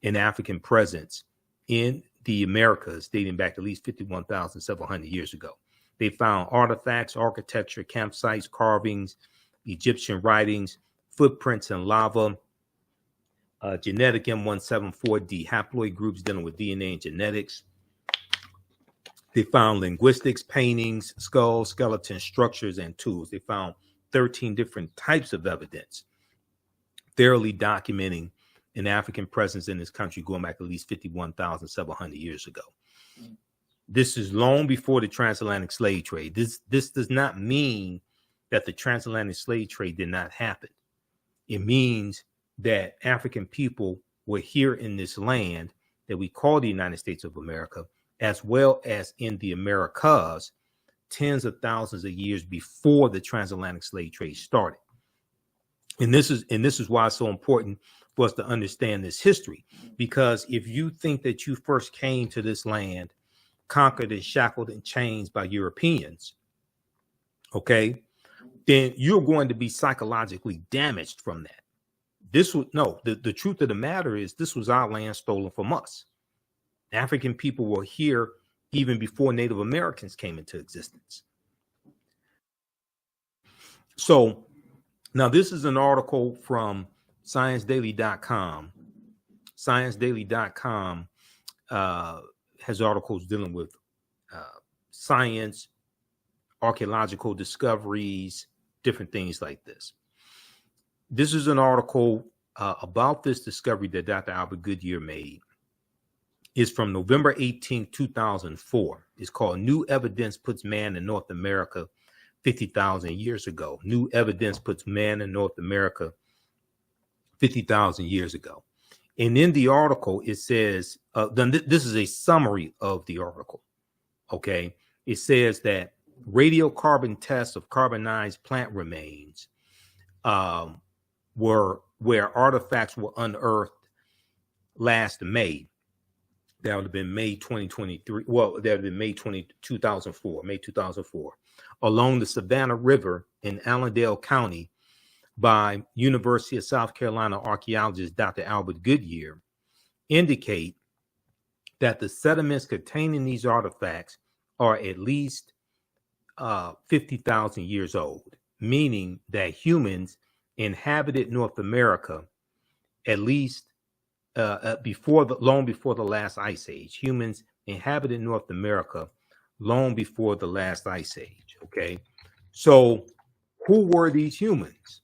an African presence in the Americas dating back at least 51,700 years ago. They found artifacts, architecture, campsites, carvings, Egyptian writings, footprints in lava, genetic M174D haploid groups dealing with DNA and genetics. They found linguistics, paintings, skulls, skeletons, structures, and tools. They found 13 different types of evidence thoroughly documenting an African presence in this country going back at least 51,700 years ago. This is long before the transatlantic slave trade. This does not mean that the transatlantic slave trade did not happen. It means that African people were here in this land that we call the United States of America as well as in the Americas tens of thousands of years before the transatlantic slave trade started. And this is why it's so important for us to understand this history, because if you think that you first came to this land conquered and shackled and chained by Europeans, okay, then you're going to be psychologically damaged from that. This was the truth of the matter is this was our land stolen from us. African people were here even before Native Americans came into existence. So now this is an article from ScienceDaily.com. ScienceDaily.com has articles dealing with science, archaeological discoveries, different things like this. This is an article about this discovery that Dr. Albert Goodyear made. It's from November 18, 2004. It's called New Evidence Puts Man in North America 50,000 years ago. New evidence puts man in North America 50,000 years ago. And in the article, it says, this is a summary of the article, okay? It says that radiocarbon tests of carbonized plant remains were where artifacts were unearthed last May. That would have been May 2023. Well, that would have been May 2004, along the Savannah River in Allendale County by University of South Carolina archaeologist Dr. Albert Goodyear, indicate that the sediments containing these artifacts are at least 50,000 years old, meaning that humans inhabited North America at least long before the last ice age. Humans inhabited North America long before the last ice age. Okay, so who were these humans?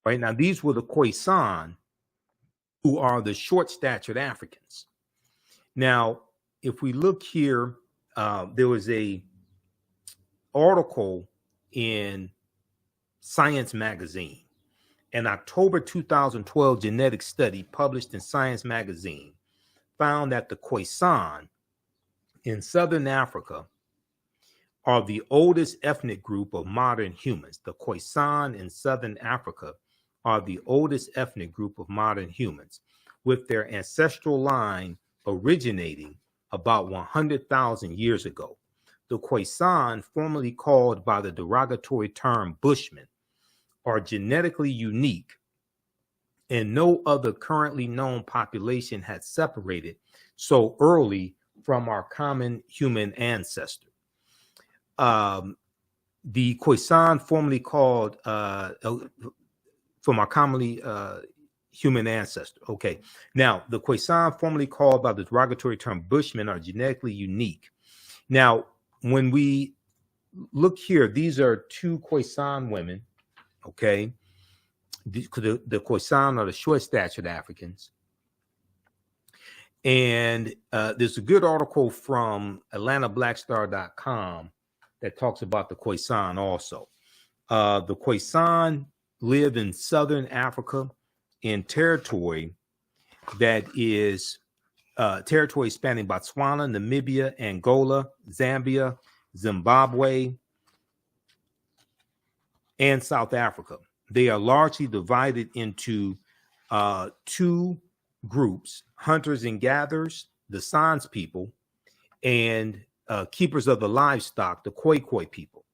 Right now, these were the Khoisan, who are the short-statured Africans. Now, if we look here, there was a article in Science magazine. An October 2012 genetic study published in Science magazine found that the Khoisan in Southern Africa are the oldest ethnic group of modern humans. The Khoisan in Southern Africa are the oldest ethnic group of modern humans, with their ancestral line originating about 100,000 years ago. The Khoisan, formerly called by the derogatory term Bushmen, are genetically unique, and no other currently known population had separated so early from our common human ancestor. The Khoisan, formerly called from our commonly human ancestor. Okay, now the Khoisan, formerly called by the derogatory term Bushmen, are genetically unique. Now, when we look here, these are two Khoisan women. Okay, the Khoisan are the short-statured Africans. And there's a good article from AtlantaBlackStar.com that talks about the Khoisan also. The Khoisan live in Southern Africa in territory that is territory spanning Botswana, Namibia, Angola, Zambia, Zimbabwe, and South Africa. They are largely divided into two groups: hunters and gatherers, the Sans people, and keepers of the livestock, the Khoikhoi people.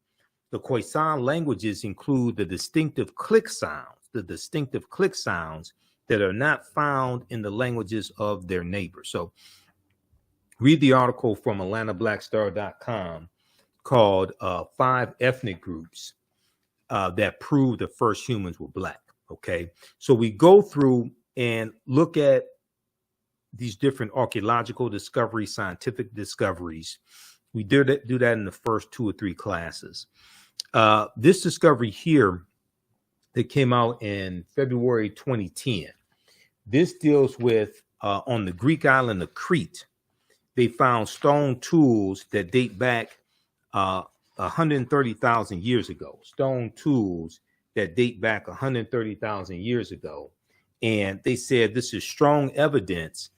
The Khoisan languages include the distinctive click sounds that are not found in the languages of their neighbors. So read the article from AtlantaBlackStar.com called 5 Ethnic Groups that prove the first humans were Black. Okay, so we go through and look at these different archaeological discoveries, scientific discoveries. We do that in the first 2 or 3 classes. This discovery here that came out in February 2010, this deals with on the Greek island of Crete. They found stone tools that date back 130,000 years ago. Stone tools that date back 130,000 years ago. And they said this is strong evidence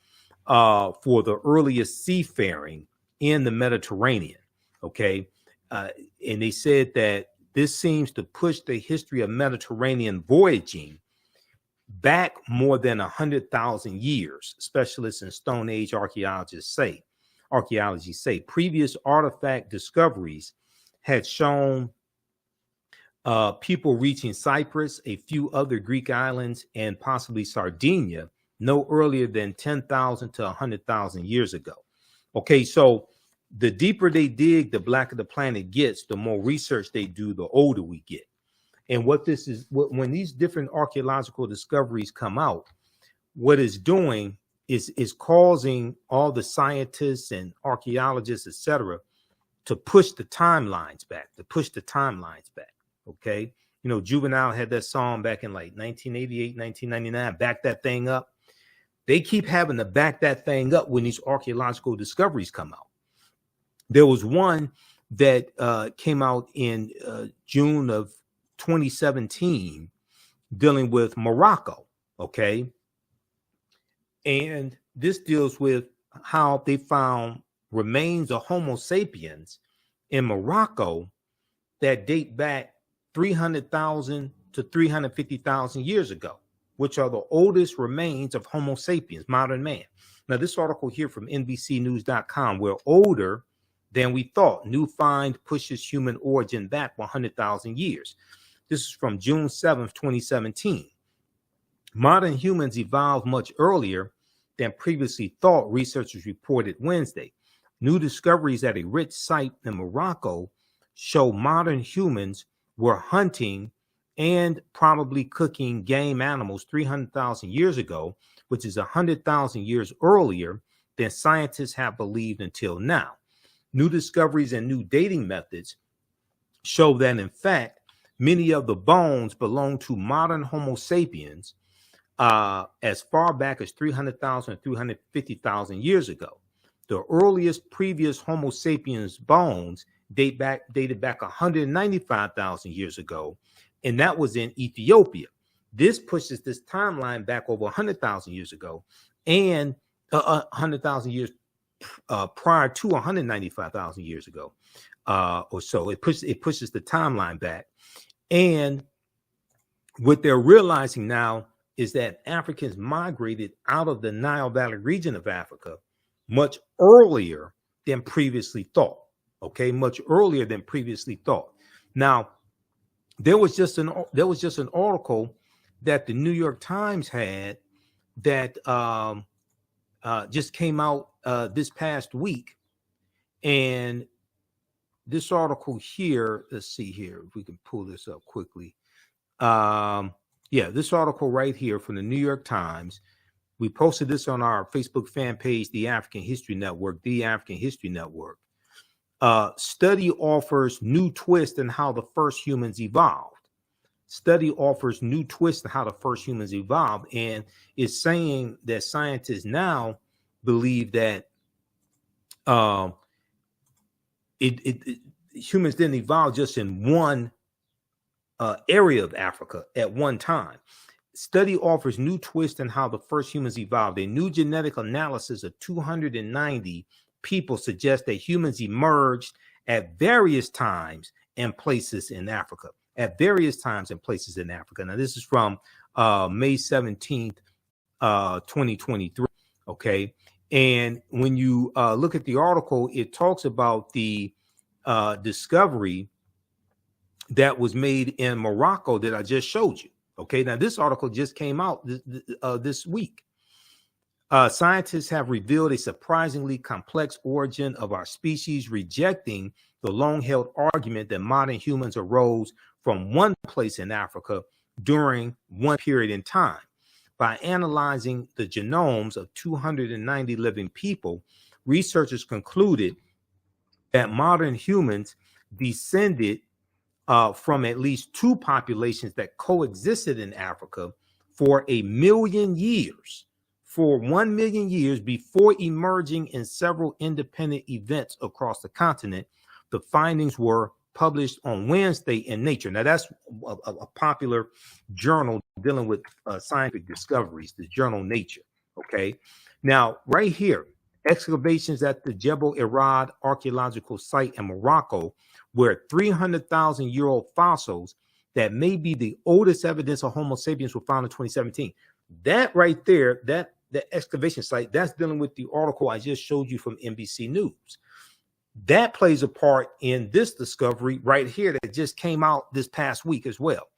for the earliest seafaring in the Mediterranean. Okay. And they said that this seems to push the history of Mediterranean voyaging back more than 100,000 years. Specialists in Stone Age archaeology say previous artifact discoveries had shown people reaching Cyprus, a few other Greek islands, and possibly Sardinia no earlier than 10,000 to 100,000 years ago. Okay, so the deeper they dig, the blacker the planet gets, the more research they do, the older we get. And what this is, when these different archaeological discoveries come out, what it's doing is causing all the scientists and archaeologists, etc., to push the timelines back, Okay. You know, Juvenile had that song back in like 1988, 1999, back that thing up. They keep having to back that thing up when these archaeological discoveries come out. There was one that came out in June of 2017 dealing with Morocco. Okay. And this deals with how they found remains of Homo sapiens in Morocco that date back 300,000 to 350,000 years ago, which are the oldest remains of Homo sapiens, modern man. Now, this article here from NBCnews.com, we're older than we thought. New find pushes human origin back 100,000 years. This is from June 7th, 2017. Modern humans evolved much earlier than previously thought, researchers reported Wednesday. New discoveries at a rich site in Morocco show modern humans were hunting and probably cooking game animals 300,000 years ago, which is 100,000 years earlier than scientists have believed until now. New discoveries and new dating methods show that, in fact, many of the bones belong to modern Homo sapiens as far back as 300,000 and 350,000 years ago. The earliest previous Homo sapiens bones dated back 195,000 years ago, and that was in Ethiopia. This pushes this timeline back over 100,000 years ago, and 100,000 years prior to 195,000 years ago, or so. It pushes the timeline back, and what they're realizing now is that Africans migrated out of the Nile Valley region of Africa much earlier than previously thought. Okay, much earlier than previously thought. Now, there was just an article that the New York Times had that just came out this past week, and this article here. Let's see here if we can pull this up quickly. Yeah, this article right here from the New York Times. We posted this on our Facebook fan page, The African History Network, The African History Network. Study offers new twist in how the first humans evolved. Study offers new twist in how the first humans evolved, and is saying that scientists now believe that humans didn't evolve just in one area of Africa at one time. Study offers new twist in how the first humans evolved. A new genetic analysis of 290 people suggests that humans emerged at various times and places in Africa. Now, this is from May 17th, 2023. Okay. And when you look at the article, it talks about the discovery that was made in Morocco that I just showed you. Okay. Now, this article just came out this week. Scientists have revealed a surprisingly complex origin of our species, rejecting the long-held argument that modern humans arose from one place in Africa during one period in time. By analyzing the genomes of 290 living people, researchers concluded that modern humans descended from at least two populations that coexisted in Africa for 1 million years. For 1 million years before emerging in several independent events across the continent. The findings were published on Wednesday in Nature. Now, that's a popular journal dealing with scientific discoveries, the journal Nature. Okay. Now, right here, Excavations at the Jebel Irad archaeological site in Morocco, where 300,000-year-old fossils that may be the oldest evidence of Homo sapiens were found in 2017. That right there, that excavation site, that's dealing with the article I just showed you from NBC News. That plays a part in this discovery right here that just came out this past week as well.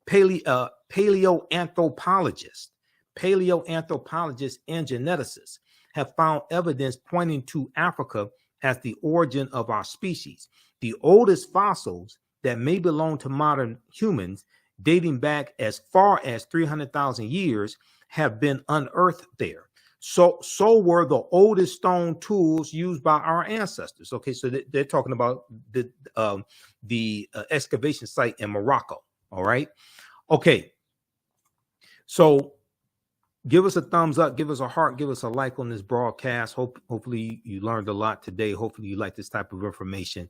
Paleoanthropologists and geneticists have found evidence pointing to Africa as the origin of our species. The oldest fossils that may belong to modern humans, dating back as far as 300,000 years, have been unearthed there. So were the oldest stone tools used by our ancestors. Okay, so they're talking about the excavation site in Morocco. All right. Okay. So give us a thumbs up, give us a heart, give us a like on this broadcast. Hopefully you learned a lot today. Hopefully you like this type of information.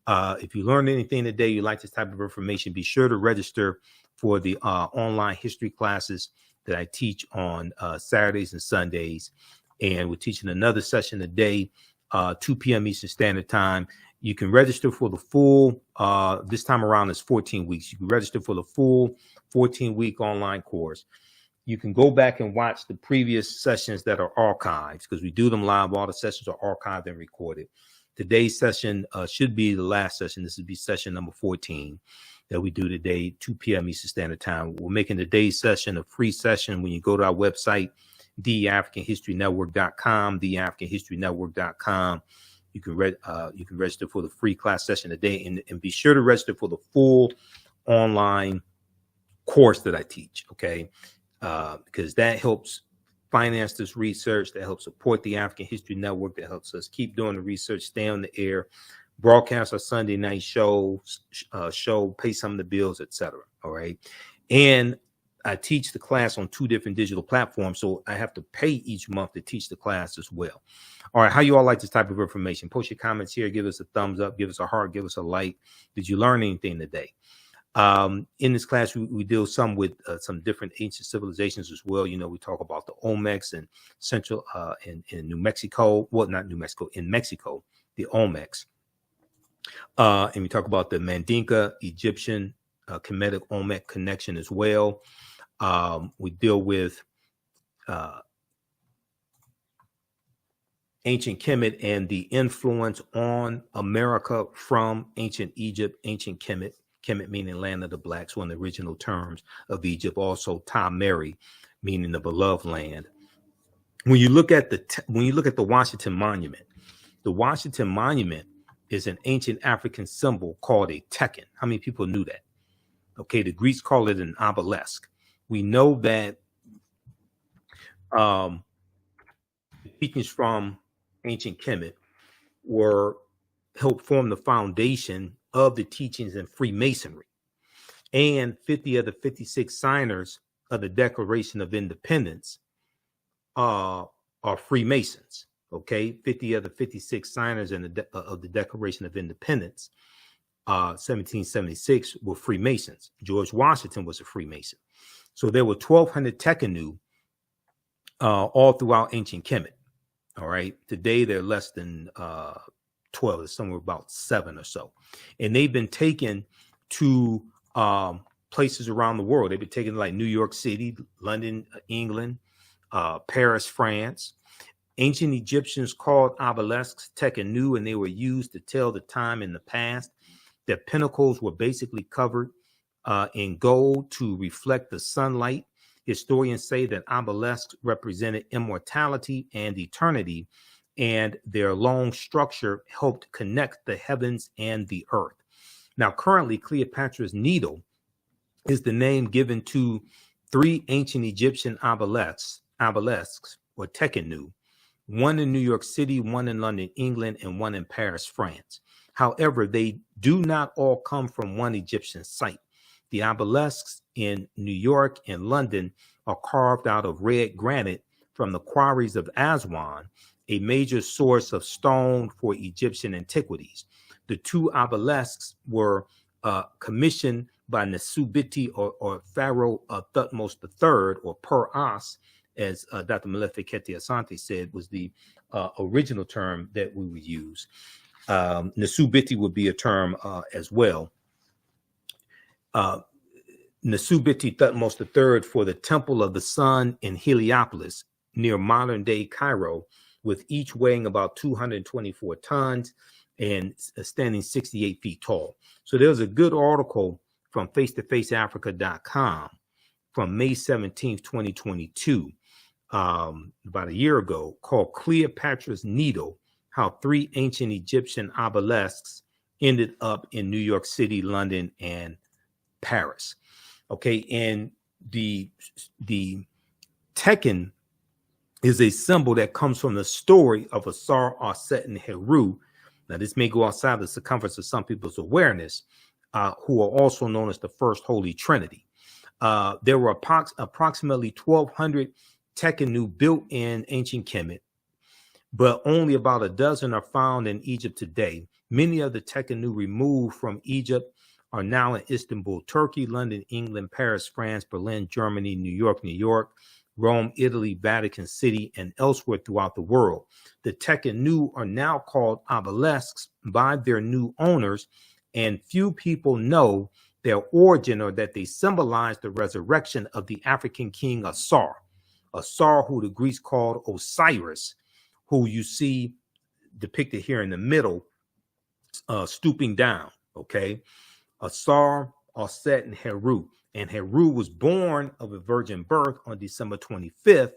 If you learned anything today, you like this type of information, be sure to register for the online history classes that I teach on Saturdays and Sundays. And we're teaching another session today, 2 p.m. Eastern Standard Time. You can register for the full, this time around is 14 weeks. You can register for the full 14-week online course. You can go back and watch the previous sessions that are archived, because we do them live. All the sessions are archived and recorded. Today's session should be the last session. This would be session number 14 that we do today, 2 p.m. Eastern Standard Time. We're making today's session a free session. When you go to our website, TheAfricanHistoryNetwork.com, TheAfricanHistoryNetwork.com, you can register for the free class session today, and be sure to register for the full online course that I teach. Okay, because that helps finance this research, that helps support the African History Network, that helps us keep doing the research, stay on the air, broadcast our Sunday night shows, pay some of the bills, etc. All right. And I teach the class on 2 different digital platforms, so I have to pay each month to teach the class as well. All right. How you all like this type of information? Post your comments here. Give us a thumbs up. Give us a heart. Give us a like. Did you learn anything today? In this class, we deal some with some different ancient civilizations as well. You know, we talk about the Olmecs and Central in New Mexico. Well, not New Mexico, in Mexico, the Olmecs. And we talk about the Mandinka, Egyptian, Kemetic Olmec connection as well. We deal with ancient Kemet and the influence on America from ancient Egypt, ancient Kemet. Kemet meaning land of the blacks, one of the original terms of Egypt. Also, Ta-Meri, meaning the beloved land. When you look at the Washington Monument is an ancient African symbol called a tekken. How many people knew that? Okay, the Greeks call it an obelisk. We know that the teachings from ancient Kemet helped form the foundation of the teachings in Freemasonry, and 50 of the 56 signers of the Declaration of Independence are Freemasons. Okay, 50 of the 56 signers of the Declaration of Independence, 1776, were Freemasons. George Washington was a Freemason. So there were 1,200 Tekkenu all throughout ancient Kemet. All right, today they're less than 12, it's somewhere about 7 or so. And they've been taken to places around the world. They've been taken to like New York City, London, England, Paris, France. Ancient Egyptians called obelisks tekkenu, and they were used to tell the time in the past. Their pinnacles were basically covered in gold to reflect the sunlight. Historians say that obelisks represented immortality and eternity, and their long structure helped connect the heavens and the earth. Now, currently, Cleopatra's Needle is the name given to 3 ancient Egyptian obelisks or tekkenu, one in New York City, one in London, England, and one in Paris, France. However, they do not all come from one Egyptian site. The obelisks in New York and London are carved out of red granite from the quarries of Aswan, a major source of stone for Egyptian antiquities. The 2 obelisks were commissioned by Nesubiti or Pharaoh Thutmose III, or Per-As, as Dr. Molefi Kete Asante said, was the original term that we would use. Nasubiti would be a term as well. Nasubiti Thutmose III for the Temple of the Sun in Heliopolis, near modern-day Cairo, with each weighing about 224 tons and standing 68 feet tall. So there's a good article from face-to-faceafrica.com from May 17th, 2022, about a year ago, called Cleopatra's Needle, How 3 Ancient Egyptian Obelisks Ended Up in New York City, London, and Paris. Okay, and the Tekken is a symbol that comes from the story of Asar, Aset, and Heru. Now, this may go outside the circumference of some people's awareness, who are also known as the First Holy Trinity. There were approximately 1,200 Tekkenu built in ancient Kemet, but only about a dozen are found in Egypt today. Many of the Tekkenu removed from Egypt are now in Istanbul, Turkey, London, England, Paris, France, Berlin, Germany, New York, Rome, Italy, Vatican City, and elsewhere throughout the world. The Tekkenu are now called obelisks by their new owners, and few people know their origin or that they symbolize the resurrection of the African king Asar, who the Greeks called Osiris, who you see depicted here in the middle, stooping down, okay? Asar, Aset, and Heru. And Heru was born of a virgin birth on December 25th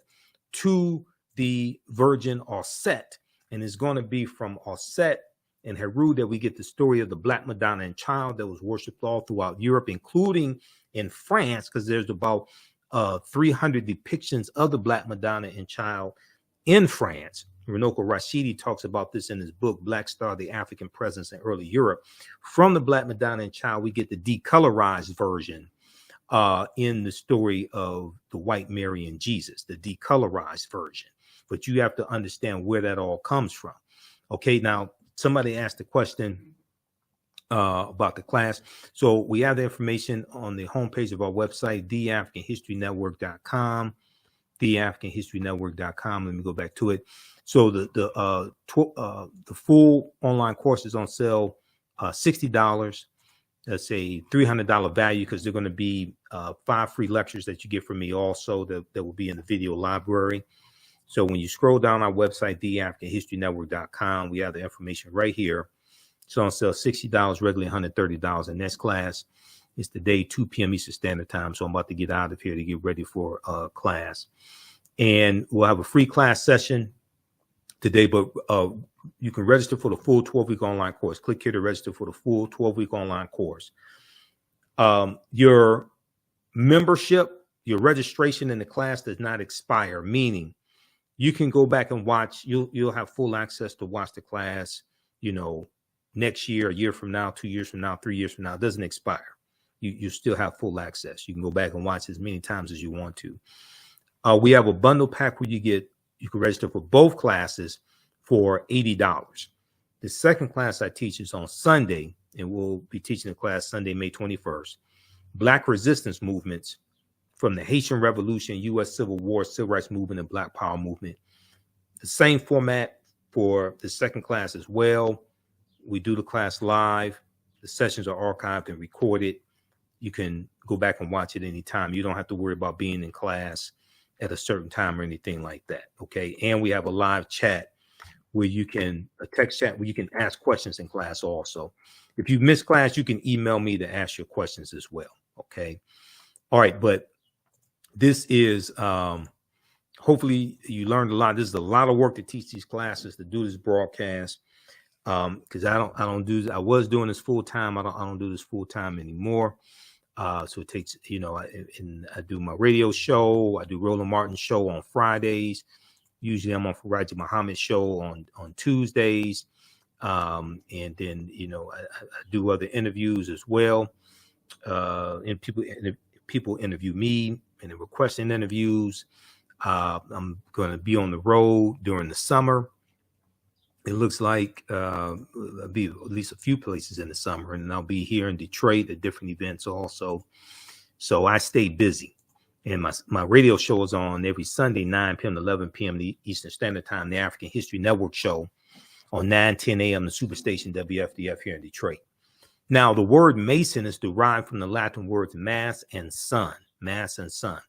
to the virgin Aset. And it's going to be from Aset and Heru that we get the story of the Black Madonna and Child that was worshipped all throughout Europe, including in France, because there's about 300 depictions of the Black Madonna and Child in France. Runoko Rashidi talks about this in his book, Black Star, the African Presence in Early Europe. From the Black Madonna and Child, we get the decolorized version in the story of the White Mary and Jesus, the decolorized version. But you have to understand where that all comes from. Okay, now somebody asked a question about the class. So we have the information on the homepage of our website, TheAfricanHistoryNetwork.com, TheAfricanHistoryNetwork.com. Let me go back to it. So the full online course is on sale, $60. That's a $300 value because they're going to be 5 free lectures that you get from me also that will be in the video library. So when you scroll down our website, TheAfricanHistoryNetwork.com, we have the information right here. It's on sale $60, regularly $130. And next class is today, 2 p.m. Eastern Standard Time. So I'm about to get out of here to get ready for class. And we'll have a free class session today, but you can register for the full 12-week online course. Click here to register for the full 12-week online course. Your membership, your registration in the class does not expire, meaning you can go back and watch. You'll have full access to watch the class, next year, a year from now, 2 years from now, 3 years from now. It doesn't expire. You still have full access. You can go back and watch as many times as you want to. We have a bundle pack where you can register for both classes for $80. The second class I teach is on Sunday, and we'll be teaching the class Sunday, May 21st. Black resistance movements from the Haitian Revolution, U.S. Civil War, Civil Rights Movement, and Black Power Movement. The same format for the second class as well. We do the class live. The sessions are archived and recorded. You can go back and watch it anytime. You don't have to worry about being in class at a certain time or anything like that. Okay. And we have a live chat where you can, a text chat where you can ask questions in class also. If you miss class, you can email me to ask your questions as well. Okay. All right. But this is, hopefully you learned a lot. This is a lot of work to teach these classes, to do this broadcast. Because I was doing this full time. I don't do this full time anymore. So it takes, I do my radio show. I do Roland Martin's show on Fridays. Usually I'm on Faraji Muhammad's show on Tuesdays. And then, I do other interviews as well. And people interview me and they're requesting interviews. I'm going to be on the road during the summer. It looks like I'll be at least a few places in the summer, and I'll be here in Detroit at different events also. So I stay busy. And my radio show is on every Sunday, 9 p.m. to 11 p.m. Eastern Standard Time, the African History Network show on 9:10 a.m. the Superstation WFDF here in Detroit. Now, the word Mason is derived from the Latin words mass and sun. Mass and sun.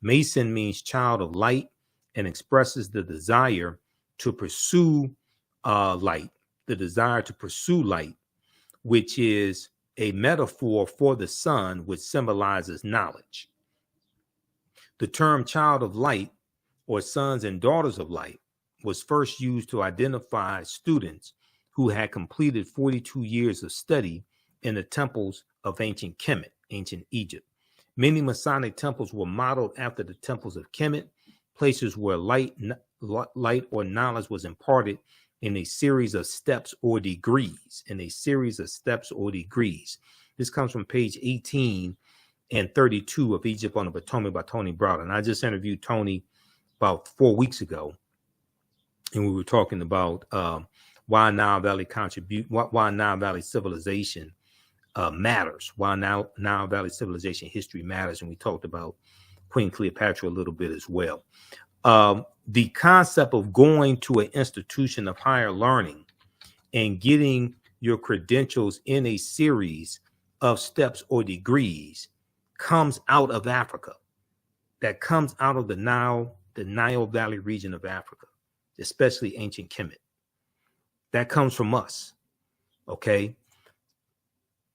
Mason means child of light and expresses the desire to pursue light, the desire to pursue light, which is a metaphor for the sun, which symbolizes knowledge. The term child of light, or sons and daughters of light, was first used to identify students who had completed 42 years of study in the temples of ancient Kemet, ancient Egypt. Many Masonic temples were modeled after the temples of Kemet, places where light or knowledge was imparted in a series of steps or degrees. This comes from page 18 and 32 of Egypt on the Potomac by Tony Browder. And I just interviewed Tony about 4 weeks ago, and we were talking about why Nile Valley civilization matters, why Nile Valley civilization history matters, and we talked about Queen Cleopatra a little bit as well. The concept of going to an institution of higher learning and getting your credentials in a series of steps or degrees comes out of Africa. That comes out of the Nile Valley region of Africa, especially ancient Kemet. That comes from us. Okay.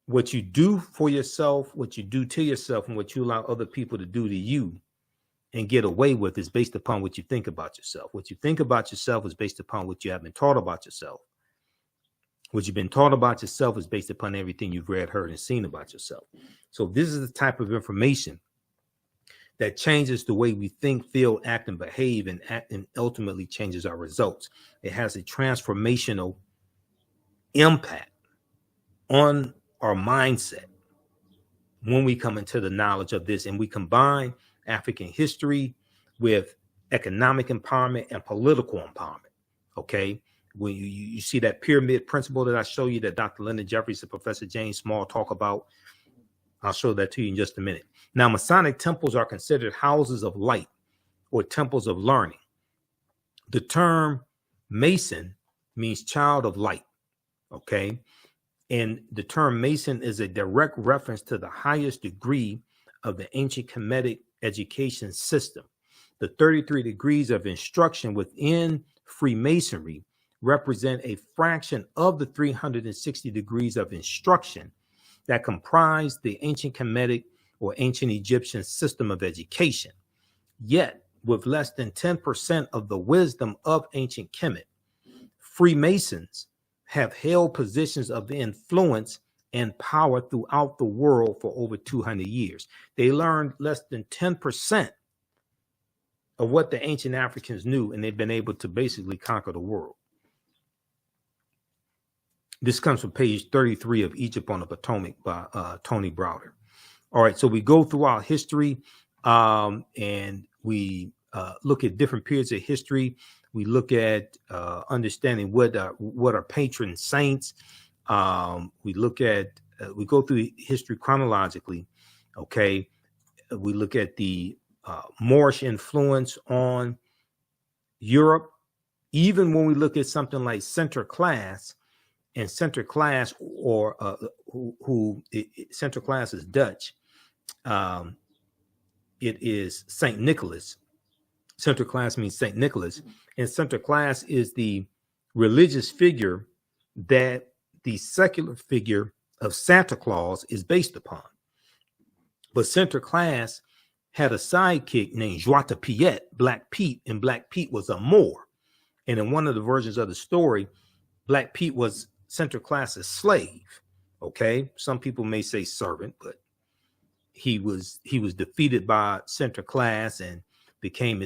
What you do for yourself, what you do to yourself, and what you allow other people to do to you and get away with is based upon what you think about yourself. What you think about yourself is based upon what you have been taught about yourself. What you've been taught about yourself is based upon everything you've read, heard, and seen about yourself. So this is the type of information that changes the way we think, feel, act, and behave, and ultimately changes our results. It has a transformational impact on our mindset when we come into the knowledge of this, and we combine African history with economic empowerment and political empowerment. Okay. When you see that pyramid principle that I show you that Dr. Lyndon Jeffries and Professor James Small talk about, I'll show that to you in just a minute. Now, Masonic temples are considered houses of light or temples of learning. The term Mason means child of light. Okay. And the term Mason is a direct reference to the highest degree of the ancient Kemetic education system. The 33 degrees of instruction within Freemasonry represent a fraction of the 360 degrees of instruction that comprise the ancient Kemetic or ancient Egyptian system of education. Yet, with less than 10% of the wisdom of ancient Kemet, Freemasons have held positions of influence and power throughout the world for over 200 years. They learned less than 10% of what the ancient Africans knew, and they've been able to basically conquer the world. This comes from page 33 of Egypt on the Potomac by Tony Browder. All right, so we go through our history and we look at different periods of history. We look at understanding what are patron saints. We look at, we go through history chronologically. Okay, we look at the Moorish influence on Europe. Even when we look at something like center class, and center class, or center class is Dutch. It is Saint Nicholas. Center class means Saint Nicholas, and center class is the religious figure that the secular figure of Santa Claus is based upon. But center class had a sidekick named Jada Pinkett, Black Pete, and Black Pete was a Moor. And in one of the versions of the story, Black Pete was center class's slave. Okay, some people may say servant, but he was defeated by center class and became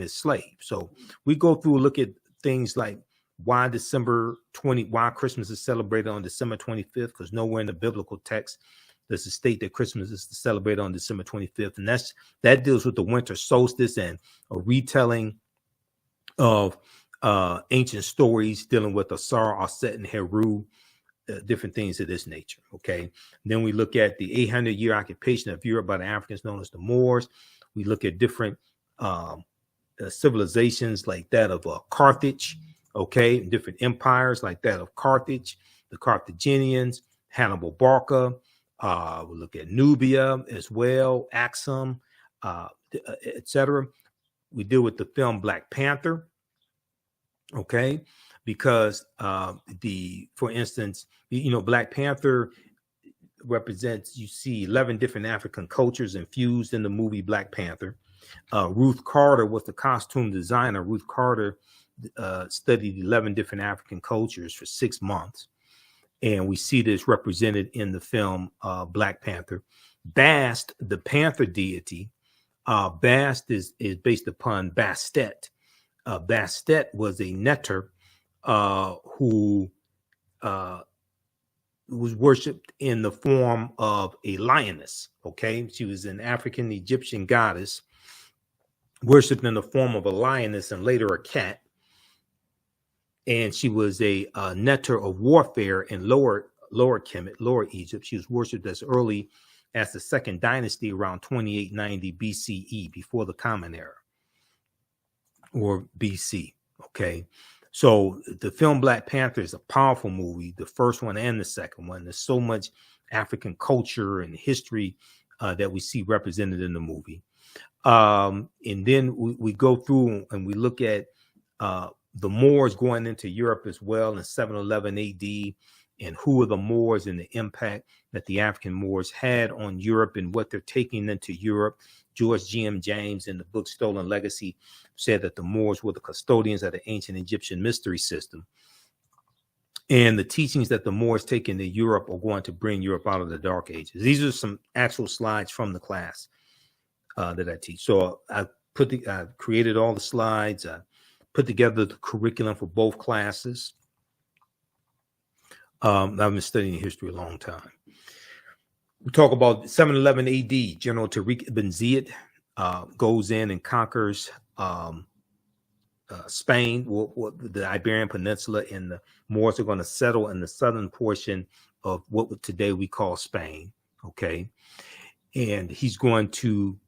his slave. So we go through, look at things like why Christmas is celebrated on December 25th, because nowhere in the biblical text does it state that Christmas is celebrated on December 25th. And that deals with the winter solstice and a retelling of ancient stories dealing with Asar, Aset, and Heru, different things of this nature. Okay. Then we look at the 800-year occupation of Europe by the Africans known as the Moors. We look at different civilizations like that of Carthage, okay, different empires like that of Carthage, the Carthaginians, Hannibal Barca. We look at Nubia as well, Axum, etc. We deal with the film Black Panther, okay, because for instance, Black Panther represents, you see 11 different African cultures infused in the movie Black Panther. Ruth Carter was the costume designer. Ruth Carter studied 11 different African cultures for 6 months. And we see this represented in the film Black Panther. Bast, the panther deity, Bast is based upon Bastet. Bastet was a netter who was worshipped in the form of a lioness. Okay, she was an African Egyptian goddess worshipped in the form of a lioness and later a cat. And she was a netter of warfare in Lower Egypt. She was worshipped as early as the Second Dynasty around 2890 BCE, before the Common Era, or BC. Okay, so the film Black Panther is a powerful movie, the first one and the second one. There's so much African culture and history that we see represented in the movie. And then we go through and we look at the Moors going into Europe as well in 711 AD, and who are the Moors and the impact that the African Moors had on Europe and what they're taking into Europe. George G.M. James, in the book Stolen Legacy, said that the Moors were the custodians of the ancient Egyptian mystery system. And the teachings that the Moors take into Europe are going to bring Europe out of the Dark Ages. These are some actual slides from the class that I teach. So I created all the slides. I put together the curriculum for both classes. I've been studying history a long time. We talk about 711 AD. General Tariq ibn Ziyad goes in and conquers Spain, the Iberian Peninsula, and the Moors are going to settle in the southern portion of what today we call Spain. Okay, and he's going to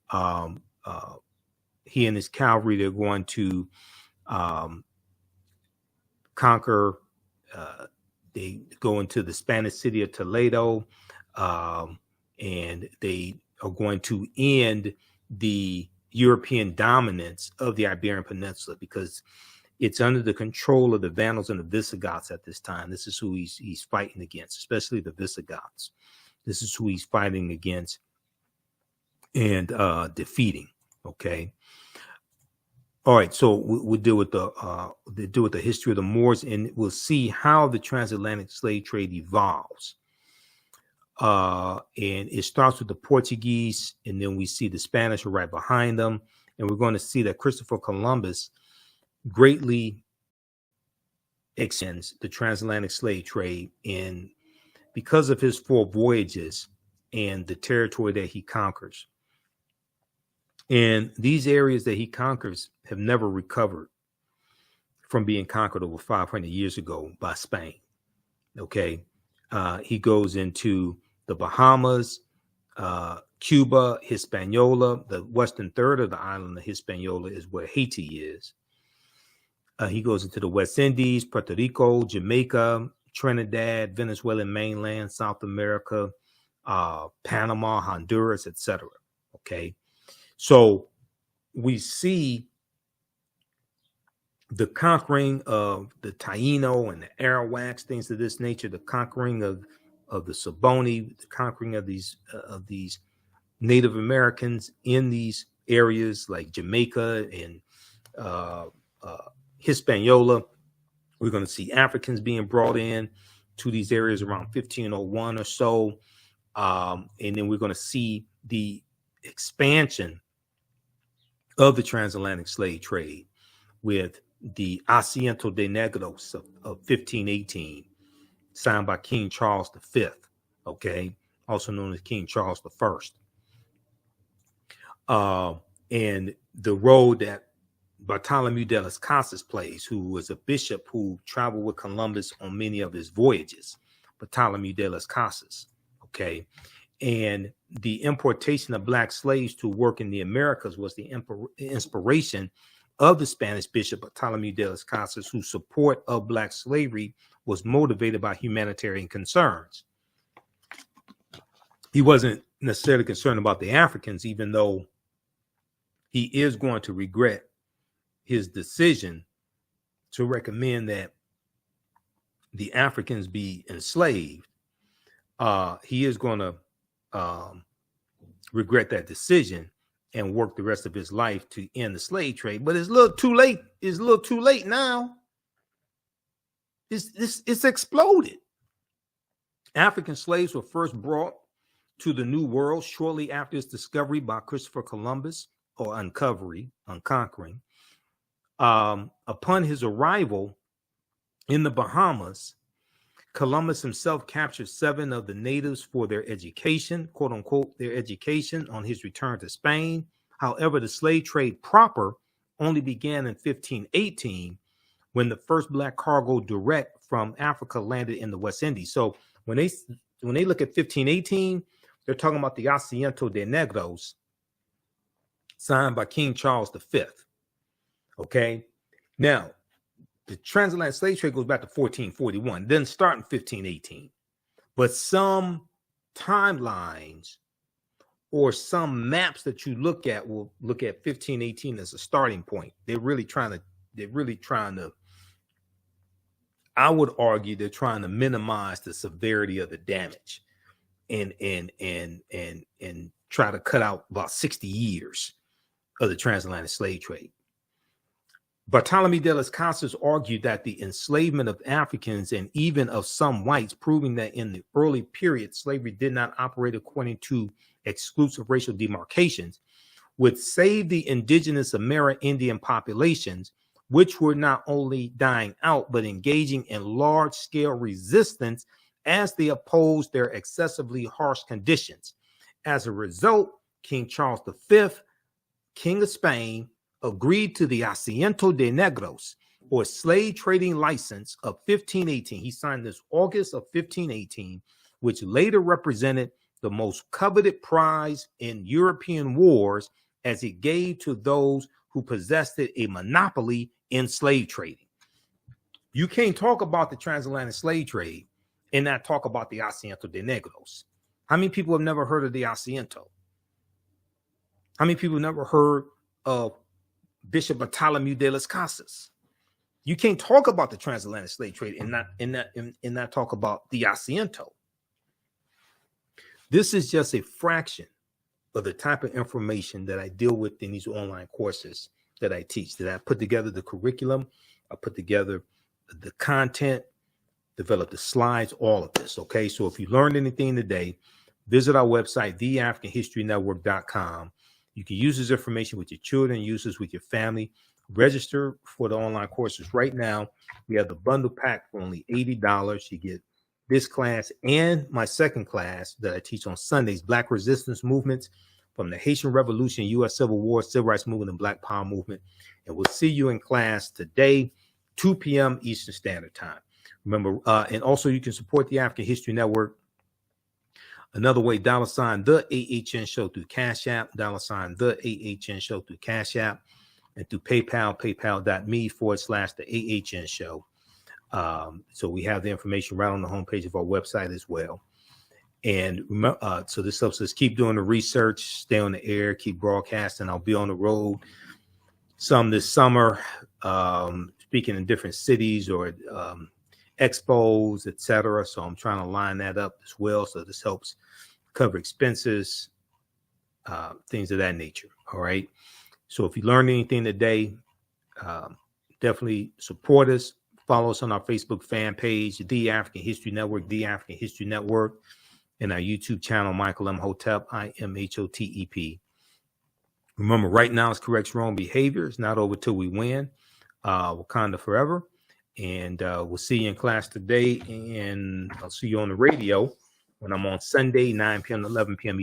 he and his cavalry, they're going to conquer. They go into the Spanish city of Toledo, and they are going to end the European dominance of the Iberian Peninsula, because it's under the control of the Vandals and the Visigoths at this time. This is who he's fighting against, especially the Visigoths. This is who he's fighting against and defeating. Okay. All right, so we'll deal with the history of the Moors, and we'll see how the transatlantic slave trade evolves. And it starts with the Portuguese, and then we see the Spanish are right behind them, and we're going to see that Christopher Columbus greatly extends the transatlantic slave trade, and because of his 4 voyages and the territory that he conquers. And these areas that he conquers have never recovered from being conquered over 500 years ago by Spain. Okay. He goes into the Bahamas, Cuba, Hispaniola. The western third of the island of Hispaniola is where Haiti is. He goes into the West Indies, Puerto Rico, Jamaica, Trinidad, Venezuelan mainland, South America, Panama, Honduras, etc. Okay. So we see the conquering of the Taino and the Arawaks, things of this nature, the conquering of the Soboni, the conquering of these Native Americans in these areas like Jamaica and Hispaniola. We're going to see Africans being brought in to these areas around 1501 or so. And then we're going to see the expansion of the transatlantic slave trade with the Asiento de Negros of 1518, signed by King Charles V, okay, also known as King Charles I. And the role that Bartolomé de las Casas plays, who was a bishop who traveled with Columbus on many of his voyages, Bartolomé de las Casas, okay, and the importation of black slaves to work in the Americas was the inspiration of the Spanish Bishop Bartolomé de las Casas, whose support of black slavery was motivated by humanitarian concerns. He wasn't necessarily concerned about the Africans, even though he is going to regret his decision to recommend that the Africans be enslaved. He is going to regret that decision and work the rest of his life to end the slave trade. But it's a little too late. It's a little too late now. It's exploded. African slaves were first brought to the New World shortly after its discovery by Christopher Columbus, or unconquering. Upon his arrival in the Bahamas, Columbus himself captured 7 of the natives for their education, quote unquote, their education on his return to Spain. However, the slave trade proper only began in 1518, when the first black cargo direct from Africa landed in the West Indies. So when they look at 1518, they're talking about the Asiento de Negros, signed by King Charles V. Okay, now the transatlantic slave trade goes back to 1441, then start in 1518. But some timelines or some maps that you look at will look at 1518 as a starting point. They're really trying to, I would argue, they're trying to minimize the severity of the damage and try to cut out about 60 years of the transatlantic slave trade. Bartolomé de las Casas argued that the enslavement of Africans and even of some whites, proving that in the early period slavery did not operate according to exclusive racial demarcations, would save the indigenous Amerindian populations, which were not only dying out but engaging in large-scale resistance as they opposed their excessively harsh conditions. As a result, King Charles V, King of Spain, agreed to the Asiento de Negros, or slave trading license, of 1518. He signed this August of 1518, which later represented the most coveted prize in European wars, as it gave to those who possessed it a monopoly in slave trading. You can't talk about the transatlantic slave trade and not talk about the Asiento de Negros. How many people have never heard of the Asiento? How many people have never heard of Bishop Bartolomé de las Casas? You can't talk about the transatlantic slave trade and not talk about the Asiento. This is just a fraction of the type of information that I deal with in these online courses that I teach, that I put together the curriculum, I put together the content, develop the slides, all of this. Okay. So if you learned anything today, visit our website, TheAfricanHistoryNetwork.com. You can use this information with your children, use this with your family. Register for the online courses right now. We have the bundle pack for only $80. You get this class and my second class that I teach on Sundays, Black Resistance Movements from the Haitian Revolution, U.S. Civil War, Civil Rights Movement, and Black Power Movement. And we'll see you in class today, 2 p.m. Eastern Standard Time. Remember, and also you can support the African History Network another way, $ the AHN Show through Cash App, $ the AHN Show through Cash App, and through PayPal, paypal.me/the AHN Show. So we have the information right on the homepage of our website as well. And so this helps us keep doing the research, stay on the air, keep broadcasting. I'll be on the road some this summer, speaking in different cities or expos, etc. So I'm trying to line that up as well. So this helps cover expenses, things of that nature. All right. So if you learned anything today, definitely support us. Follow us on our Facebook fan page, The African History Network, The African History Network, and our YouTube channel, Michael Imhotep, IMHOTEP. Remember, right now it's correct wrong behavior. It's not over till we win. Wakanda forever. And we'll see you in class today. And I'll see you on the radio when I'm on Sunday, 9 p.m. to 11 p.m.